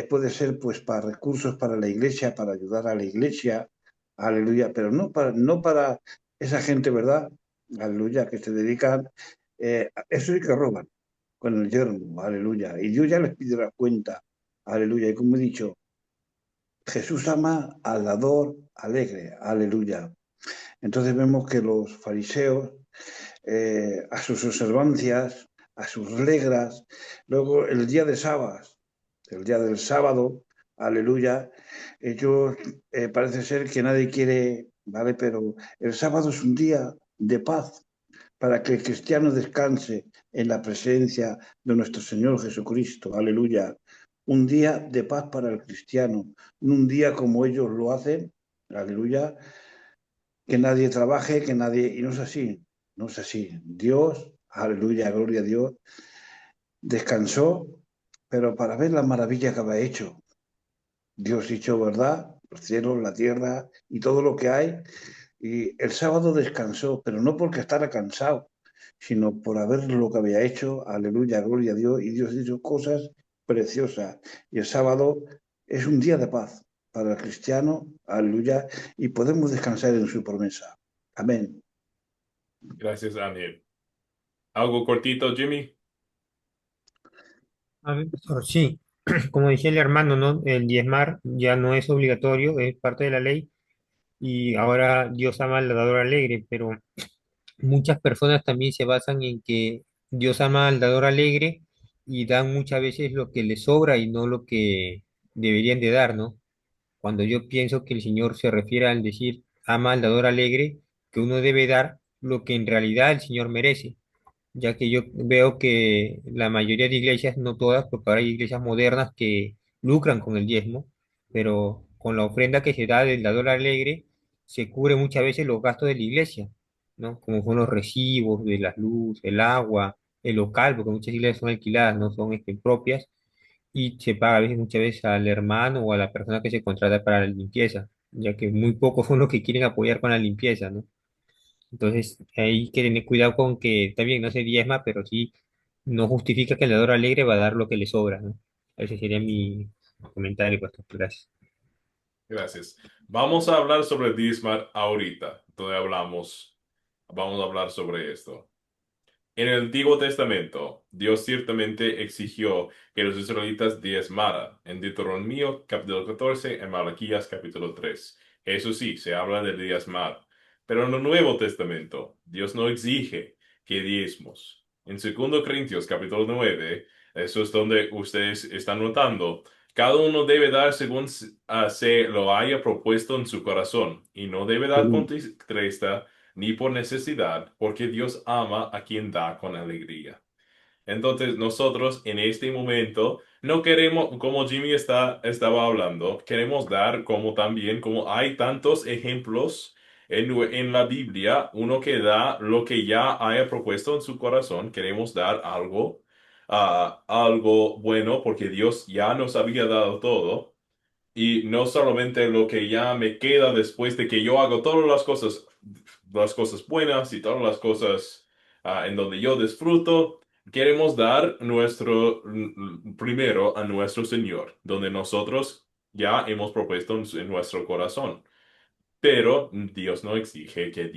puede ser pues para recursos para la iglesia, para ayudar a la iglesia, aleluya, pero no para esa gente, ¿verdad? Aleluya, que se dedican, eso sí que roban con el yermo, aleluya. Y Dios ya les pide la cuenta, aleluya. Y como he dicho, Jesús ama al dador alegre, aleluya. Entonces vemos que los fariseos, a sus observancias, a sus reglas, luego el día de sábado, el día del sábado, aleluya, ellos parece ser que nadie quiere, ¿vale? Pero el sábado es un día de paz para que el cristiano descanse en la presencia de nuestro Señor Jesucristo. Aleluya. Un día de paz para el cristiano, no un día como ellos lo hacen, aleluya, que nadie trabaje, que nadie... Y no es así, no es así. Dios, aleluya, gloria a Dios, descansó, pero para ver la maravilla que había hecho. Dios hizo, ¿verdad? Los cielos, la tierra y todo lo que hay. Y el sábado descansó, pero no porque estara cansado, sino por haber lo que había hecho. Aleluya, gloria a Dios. Y Dios hizo cosas preciosas. Y el sábado es un día de paz para el cristiano. Aleluya. Y podemos descansar en su promesa. Amén. Gracias, Ángel. ¿Algo cortito, Jimmy? A ver, pastor, sí, como decía el hermano, ¿no? El diezmar ya no es obligatorio, es parte de la ley y ahora Dios ama al dador alegre, pero muchas personas también se basan en que Dios ama al dador alegre y dan muchas veces lo que les sobra y no lo que deberían de dar, ¿no? Cuando yo pienso que el Señor se refiere al decir ama al dador alegre, que uno debe dar lo que en realidad el Señor merece, ya que yo veo que la mayoría de iglesias, no todas, porque ahora hay iglesias modernas que lucran con el diezmo, pero con la ofrenda que se da del dador alegre se cubre muchas veces los gastos de la iglesia, ¿no? Como son los recibos de la luz, el agua, el local, porque muchas iglesias son alquiladas, no son propias, y se paga a veces, muchas veces al hermano o a la persona que se contrata para la limpieza, ya que muy pocos son los que quieren apoyar con la limpieza, ¿no? Entonces, hay que tener cuidado con que, está bien, no se diezma, pero sí no justifica que el dador alegre va a dar lo que le sobra, ¿no? Ese sería mi comentario, pastor. Gracias. Gracias. Vamos a hablar sobre diezmar ahorita. Vamos a hablar sobre esto. En el Antiguo Testamento, Dios ciertamente exigió que los israelitas diezmaran en Deuteronomio capítulo 14, en Malaquías capítulo 3. Eso sí, se habla de diezmar. Pero en el Nuevo Testamento, Dios no exige que diezmos. En 2 Corintios capítulo 9, eso es donde ustedes están notando, cada uno debe dar según se lo haya propuesto en su corazón, y no debe dar con tristeza ni por necesidad, porque Dios ama a quien da con alegría. Entonces, nosotros en este momento no queremos, como estaba hablando, queremos dar como también, como hay tantos ejemplos en la Biblia, uno que da lo que ya haya propuesto en su corazón, queremos dar algo, algo bueno, porque Dios ya nos había dado todo. Y no solamente lo que ya me queda después de que yo hago todas las cosas buenas y todas las cosas en donde yo disfruto, queremos dar primero a nuestro Señor, donde nosotros ya hemos propuesto en nuestro corazón. Pero Dios no exige que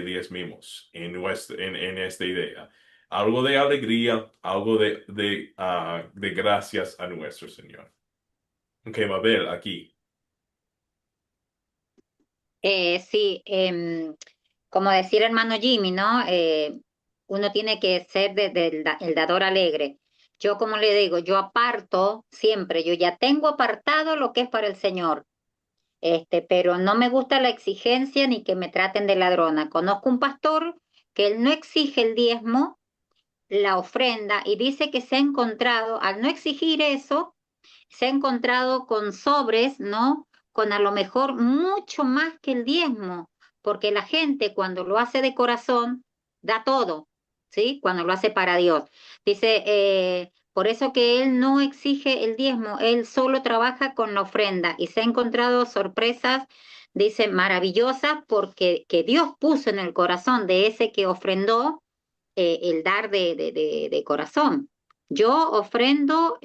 diezmemos en esta idea. Algo de alegría, algo de gracias a nuestro Señor. Ok, Mabel, aquí. Sí, como decía el hermano Jimmy, ¿no? Uno tiene que ser el dador alegre. Yo, como le digo, yo aparto siempre, yo ya tengo apartado lo que es para el Señor, pero no me gusta la exigencia ni que me traten de ladrona. Conozco un pastor que él no exige el diezmo, la ofrenda, y dice que se ha encontrado, al no exigir eso, se ha encontrado con sobres, ¿no? Con a lo mejor mucho más que el diezmo, porque la gente cuando lo hace de corazón da todo, ¿sí? Cuando lo hace para Dios. Dice, por eso que él no exige el diezmo, él solo trabaja con la ofrenda y se ha encontrado sorpresas, dice, maravillosas, porque que Dios puso en el corazón de ese que ofrendó el dar de corazón. Yo ofrendo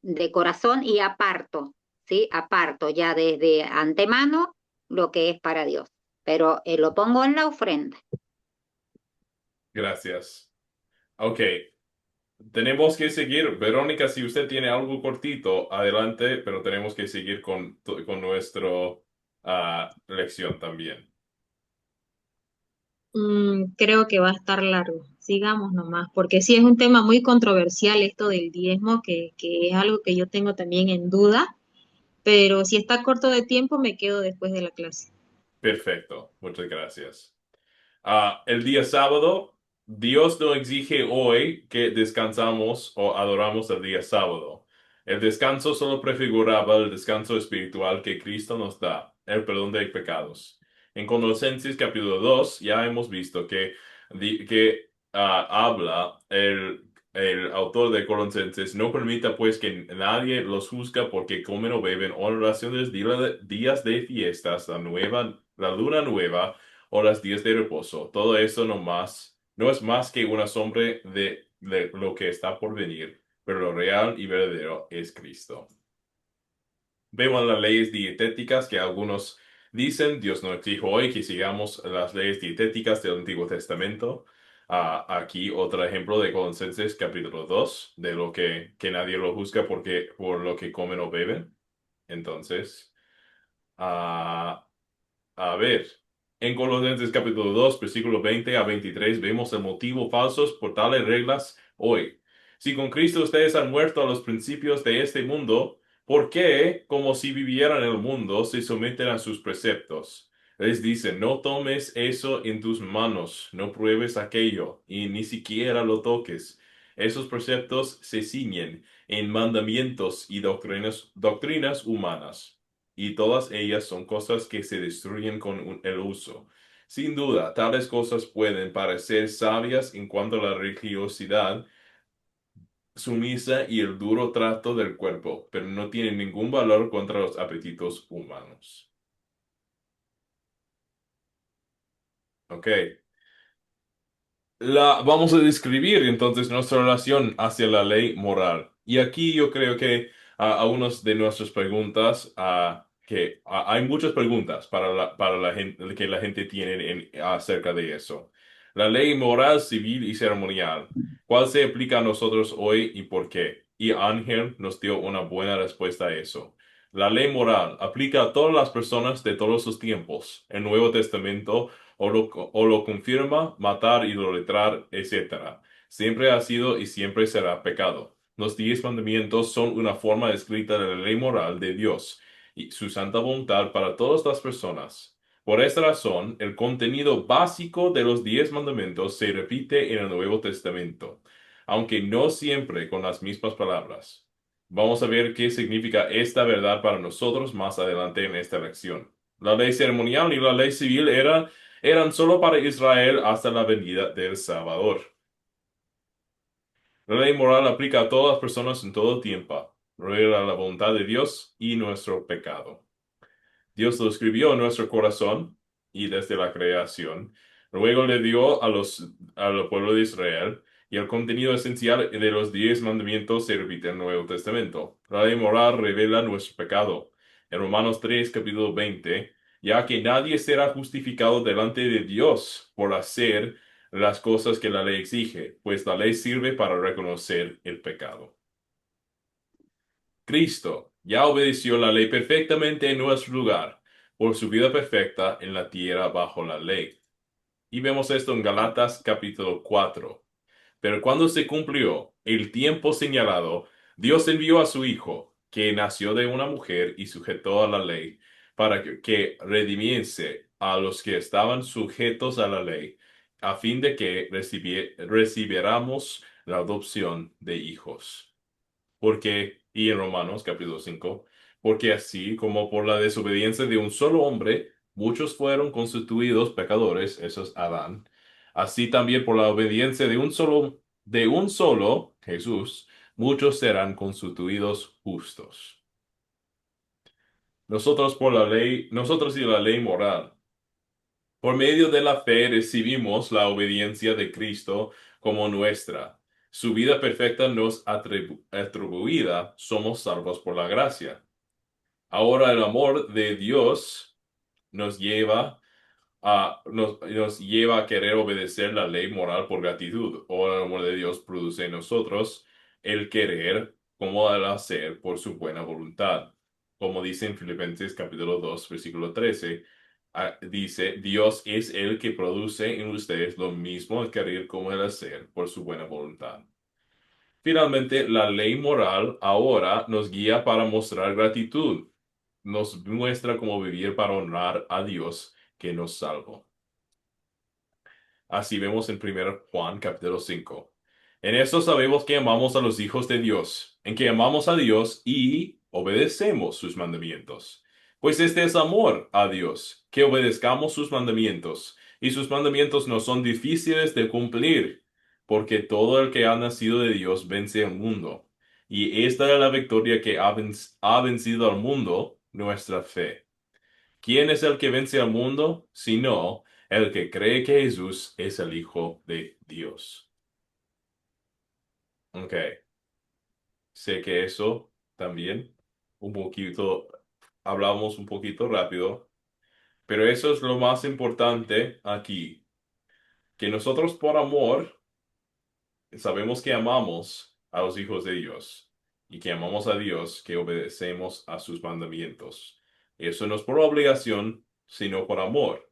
de corazón y aparto, ¿sí? Aparto ya desde antemano lo que es para Dios, pero lo pongo en la ofrenda. Gracias. Ok, tenemos que seguir. Verónica, si usted tiene algo cortito, adelante, pero tenemos que seguir con nuestra lección también. Creo que va a estar largo. Sigamos nomás, porque sí es un tema muy controversial esto del diezmo, que es algo que yo tengo también en duda, pero si está corto de tiempo me quedo después de la clase. Perfecto, muchas gracias. El día sábado, Dios no exige hoy que descansamos o adoramos el día sábado. El descanso solo prefiguraba el descanso espiritual que Cristo nos da, el perdón de pecados. En Colosenses capítulo 2 ya hemos visto que habla el autor de Colosenses, no permita pues que nadie los juzga porque comen o beben o en relaciones días de fiestas, la luna nueva o los días de reposo. Todo eso no es más que una sombra de lo que está por venir, pero lo real y verdadero es Cristo. Vemos las leyes dietéticas que algunos dicen, Dios no exige hoy que sigamos las leyes dietéticas del Antiguo Testamento. Aquí otro ejemplo de Colosenses capítulo 2, de lo que nadie lo juzga por lo que comen o beben. Entonces, a ver, En Colosenses capítulo 2, versículo 20 a 23, vemos el motivo falsos por tales reglas hoy. Si con Cristo ustedes han muerto a los principios de este mundo, ¿por qué, como si vivieran en el mundo, se someten a sus preceptos? Les dice, no tomes eso en tus manos, no pruebes aquello, y ni siquiera lo toques. Esos preceptos se ciñen en mandamientos y doctrinas humanas, y todas ellas son cosas que se destruyen con el uso. Sin duda, tales cosas pueden parecer sabias en cuanto a la religiosidad sumisa y el duro trato del cuerpo, pero no tienen ningún valor contra los apetitos humanos. Ok. Vamos a describir entonces nuestra relación hacia la ley moral. Y aquí yo creo que a unas de nuestras preguntas, hay muchas preguntas para la gente, que la gente tiene acerca de eso. La ley moral, civil y ceremonial. ¿Cuál se aplica a nosotros hoy y por qué? Y Ángel nos dio una buena respuesta a eso. La ley moral aplica a todas las personas de todos los tiempos. El Nuevo Testamento o lo confirma, matar, idolatrar, etc. Siempre ha sido y siempre será pecado. Los 10 mandamientos son una forma escrita de la ley moral de Dios y su santa voluntad para todas las personas. Por esta razón, el contenido básico de los 10 mandamientos se repite en el Nuevo Testamento, aunque no siempre con las mismas palabras. Vamos a ver qué significa esta verdad para nosotros más adelante en esta lección. La ley ceremonial y la ley civil eran solo para Israel hasta la venida del Salvador. La ley moral aplica a todas las personas en todo tiempo, revela la voluntad de Dios y nuestro pecado. Dios lo escribió en nuestro corazón y desde la creación. Luego le dio al pueblo de Israel, y el contenido esencial de los 10 mandamientos se repite en el Nuevo Testamento. La ley moral revela nuestro pecado. En Romanos 3, capítulo 20, ya que nadie será justificado delante de Dios por hacer las cosas que la ley exige, pues la ley sirve para reconocer el pecado. Cristo ya obedeció la ley perfectamente en nuestro lugar, por su vida perfecta en la tierra bajo la ley. Y vemos esto en Galatas capítulo 4. Pero cuando se cumplió el tiempo señalado, Dios envió a su Hijo, que nació de una mujer y sujetó a la ley, para que redimiese a los que estaban sujetos a la ley, a fin de que recibiéramos la adopción de hijos. Y en Romanos capítulo 5, porque así como por la desobediencia de un solo hombre, muchos fueron constituidos pecadores, eso es Adán, así también por la obediencia de un solo, Jesús, muchos serán constituidos justos. Nosotros y la ley moral. Por medio de la fe recibimos la obediencia de Cristo como nuestra. Su vida perfecta nos atribuida, somos salvos por la gracia. Ahora el amor de Dios nos lleva nos lleva a querer obedecer la ley moral por gratitud. Ahora el amor de Dios produce en nosotros el querer como el hacer por su buena voluntad. Como dice en Filipenses capítulo 2, versículo 13, dice, Dios es el que produce en ustedes lo mismo el querer como el hacer por su buena voluntad. Finalmente, la ley moral ahora nos guía para mostrar gratitud. Nos muestra cómo vivir para honrar a Dios que nos salvó. Así vemos en 1 Juan capítulo 5. En esto sabemos que amamos a los hijos de Dios, en que amamos a Dios y obedecemos sus mandamientos. Pues este es amor a Dios, que obedezcamos sus mandamientos, y sus mandamientos no son difíciles de cumplir, porque todo el que ha nacido de Dios vence al mundo. Y esta es la victoria que ha vencido al mundo, nuestra fe. ¿Quién es el que vence al mundo? Sino el que cree que Jesús es el Hijo de Dios. Ok. Sé que eso también hablamos un poquito rápido, pero eso es lo más importante aquí, que nosotros por amor sabemos que amamos a los hijos de Dios y que amamos a Dios, que obedecemos a sus mandamientos. Eso no es por obligación, sino por amor.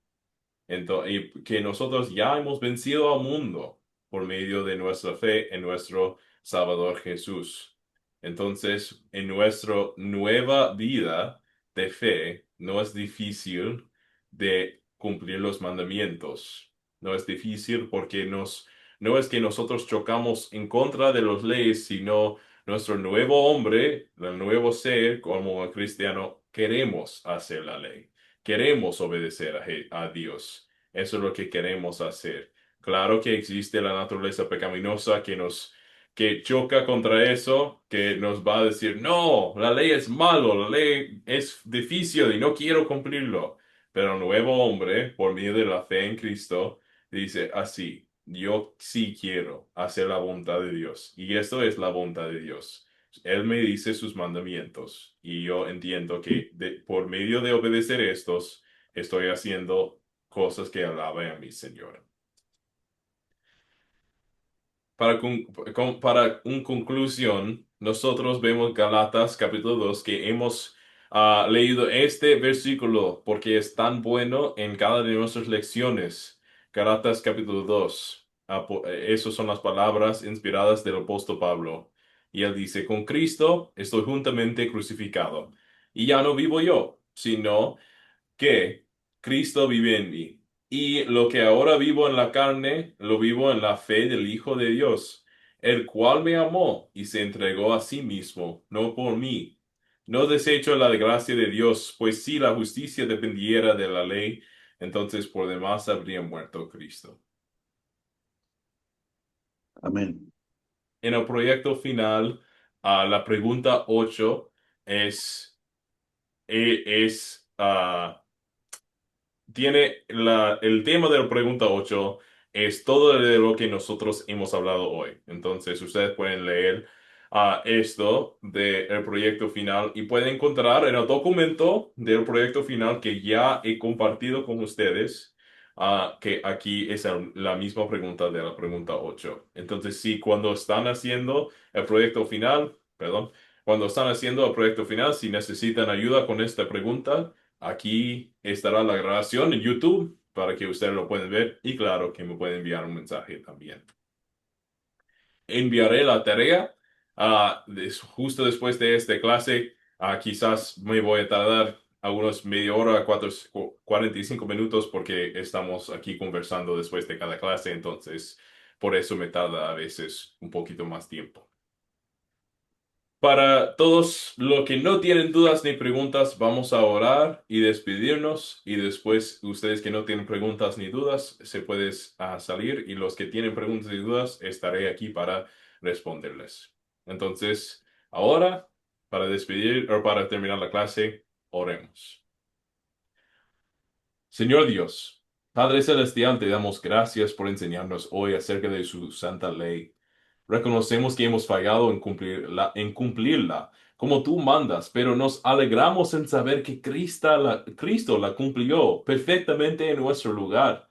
y que nosotros ya hemos vencido al mundo por medio de nuestra fe en nuestro Salvador Jesús. Entonces, en nuestra nueva vida de fe, no es difícil de cumplir los mandamientos. No es difícil porque no es que nosotros chocamos en contra de las leyes, sino nuestro nuevo hombre, el nuevo ser como cristiano, queremos hacer la ley. Queremos obedecer a Dios. Eso es lo que queremos hacer. Claro que existe la naturaleza pecaminosa que choca contra eso, que nos va a decir, no, la ley es malo, la ley es difícil y no quiero cumplirlo. Pero el nuevo hombre, por medio de la fe en Cristo, dice así, yo sí quiero hacer la voluntad de Dios. Y esto es la voluntad de Dios. Él me dice sus mandamientos y yo entiendo que por medio de obedecer estos, estoy haciendo cosas que alaben a mi Señor. Para una conclusión, nosotros vemos Galatas capítulo 2 que hemos leído este versículo porque es tan bueno en cada de nuestras lecciones. Galatas capítulo 2. Esas son las palabras inspiradas del apóstol Pablo. Y él dice, con Cristo estoy juntamente crucificado. Y ya no vivo yo, sino que Cristo vive en mí. Y lo que ahora vivo en la carne, lo vivo en la fe del Hijo de Dios, el cual me amó y se entregó a sí mismo, no por mí. No desecho la gracia de Dios, pues si la justicia dependiera de la ley, entonces por demás habría muerto Cristo. Amén. En el proyecto final, la pregunta 8 es el tema de la pregunta 8 es todo de lo que nosotros hemos hablado hoy. Entonces, ustedes pueden leer esto del proyecto final y pueden encontrar en el documento del proyecto final que ya he compartido con ustedes, que aquí es la misma pregunta de la pregunta 8. Entonces, sí, cuando están haciendo el proyecto final, perdón, cuando están haciendo el proyecto final, si necesitan ayuda con esta pregunta, aquí estará la grabación en YouTube para que ustedes lo puedan ver y claro que me pueden enviar un mensaje también. Enviaré la tarea justo después de esta clase. Quizás me voy a tardar algunos media hora, 45 minutos porque estamos aquí conversando después de cada clase, entonces por eso me tarda a veces un poquito más tiempo. Para todos los que no tienen dudas ni preguntas, vamos a orar y despedirnos. Y después, ustedes que no tienen preguntas ni dudas, se pueden salir. Y los que tienen preguntas y dudas, estaré aquí para responderles. Entonces, ahora, para despedir o para terminar la clase, oremos. Señor Dios, Padre Celestial, te damos gracias por enseñarnos hoy acerca de su santa ley. Reconocemos que hemos fallado en cumplirla como tú mandas, pero nos alegramos en saber que Cristo la cumplió perfectamente en nuestro lugar.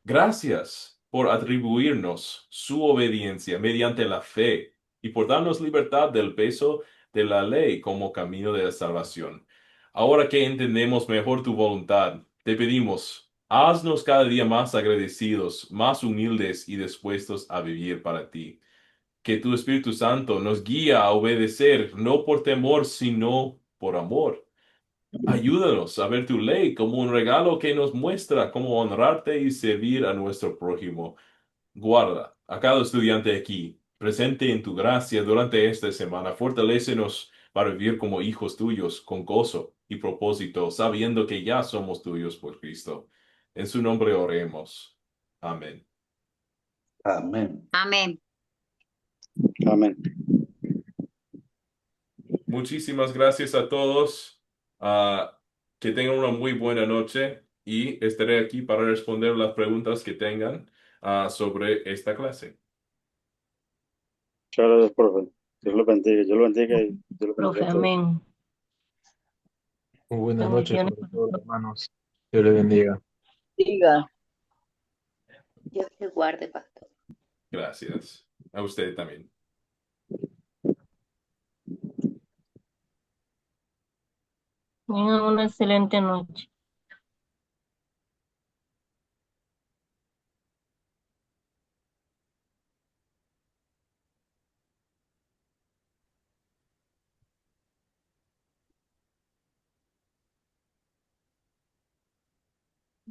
Gracias por atribuirnos su obediencia mediante la fe y por darnos libertad del peso de la ley como camino de la salvación. Ahora que entendemos mejor tu voluntad, te pedimos, haznos cada día más agradecidos, más humildes y dispuestos a vivir para ti. Que tu Espíritu Santo nos guía a obedecer, no por temor, sino por amor. Ayúdanos a ver tu ley como un regalo que nos muestra cómo honrarte y servir a nuestro prójimo. Guarda a cada estudiante aquí, presente en tu gracia durante esta semana. Fortalécenos para vivir como hijos tuyos, con gozo y propósito, sabiendo que ya somos tuyos por Cristo. En su nombre oremos. Amén. Amén. Amén. Amén. Muchísimas gracias a todos. Que tengan una muy buena noche y estaré aquí para responder las preguntas que tengan sobre esta clase. Muchas gracias, profe. Dios lo bendiga. Dios lo bendiga y Dios lo bendiga Profe, a todos. amén. Muy buenas noches Bendiciones. para todos, hermanos. Dios les bendiga. Diga. Dios te guarde, pastor. Gracias. A usted también. Tengan una excelente noche.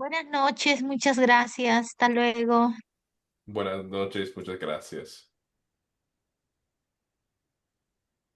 Buenas noches, muchas gracias. Hasta luego. Buenas noches, muchas gracias.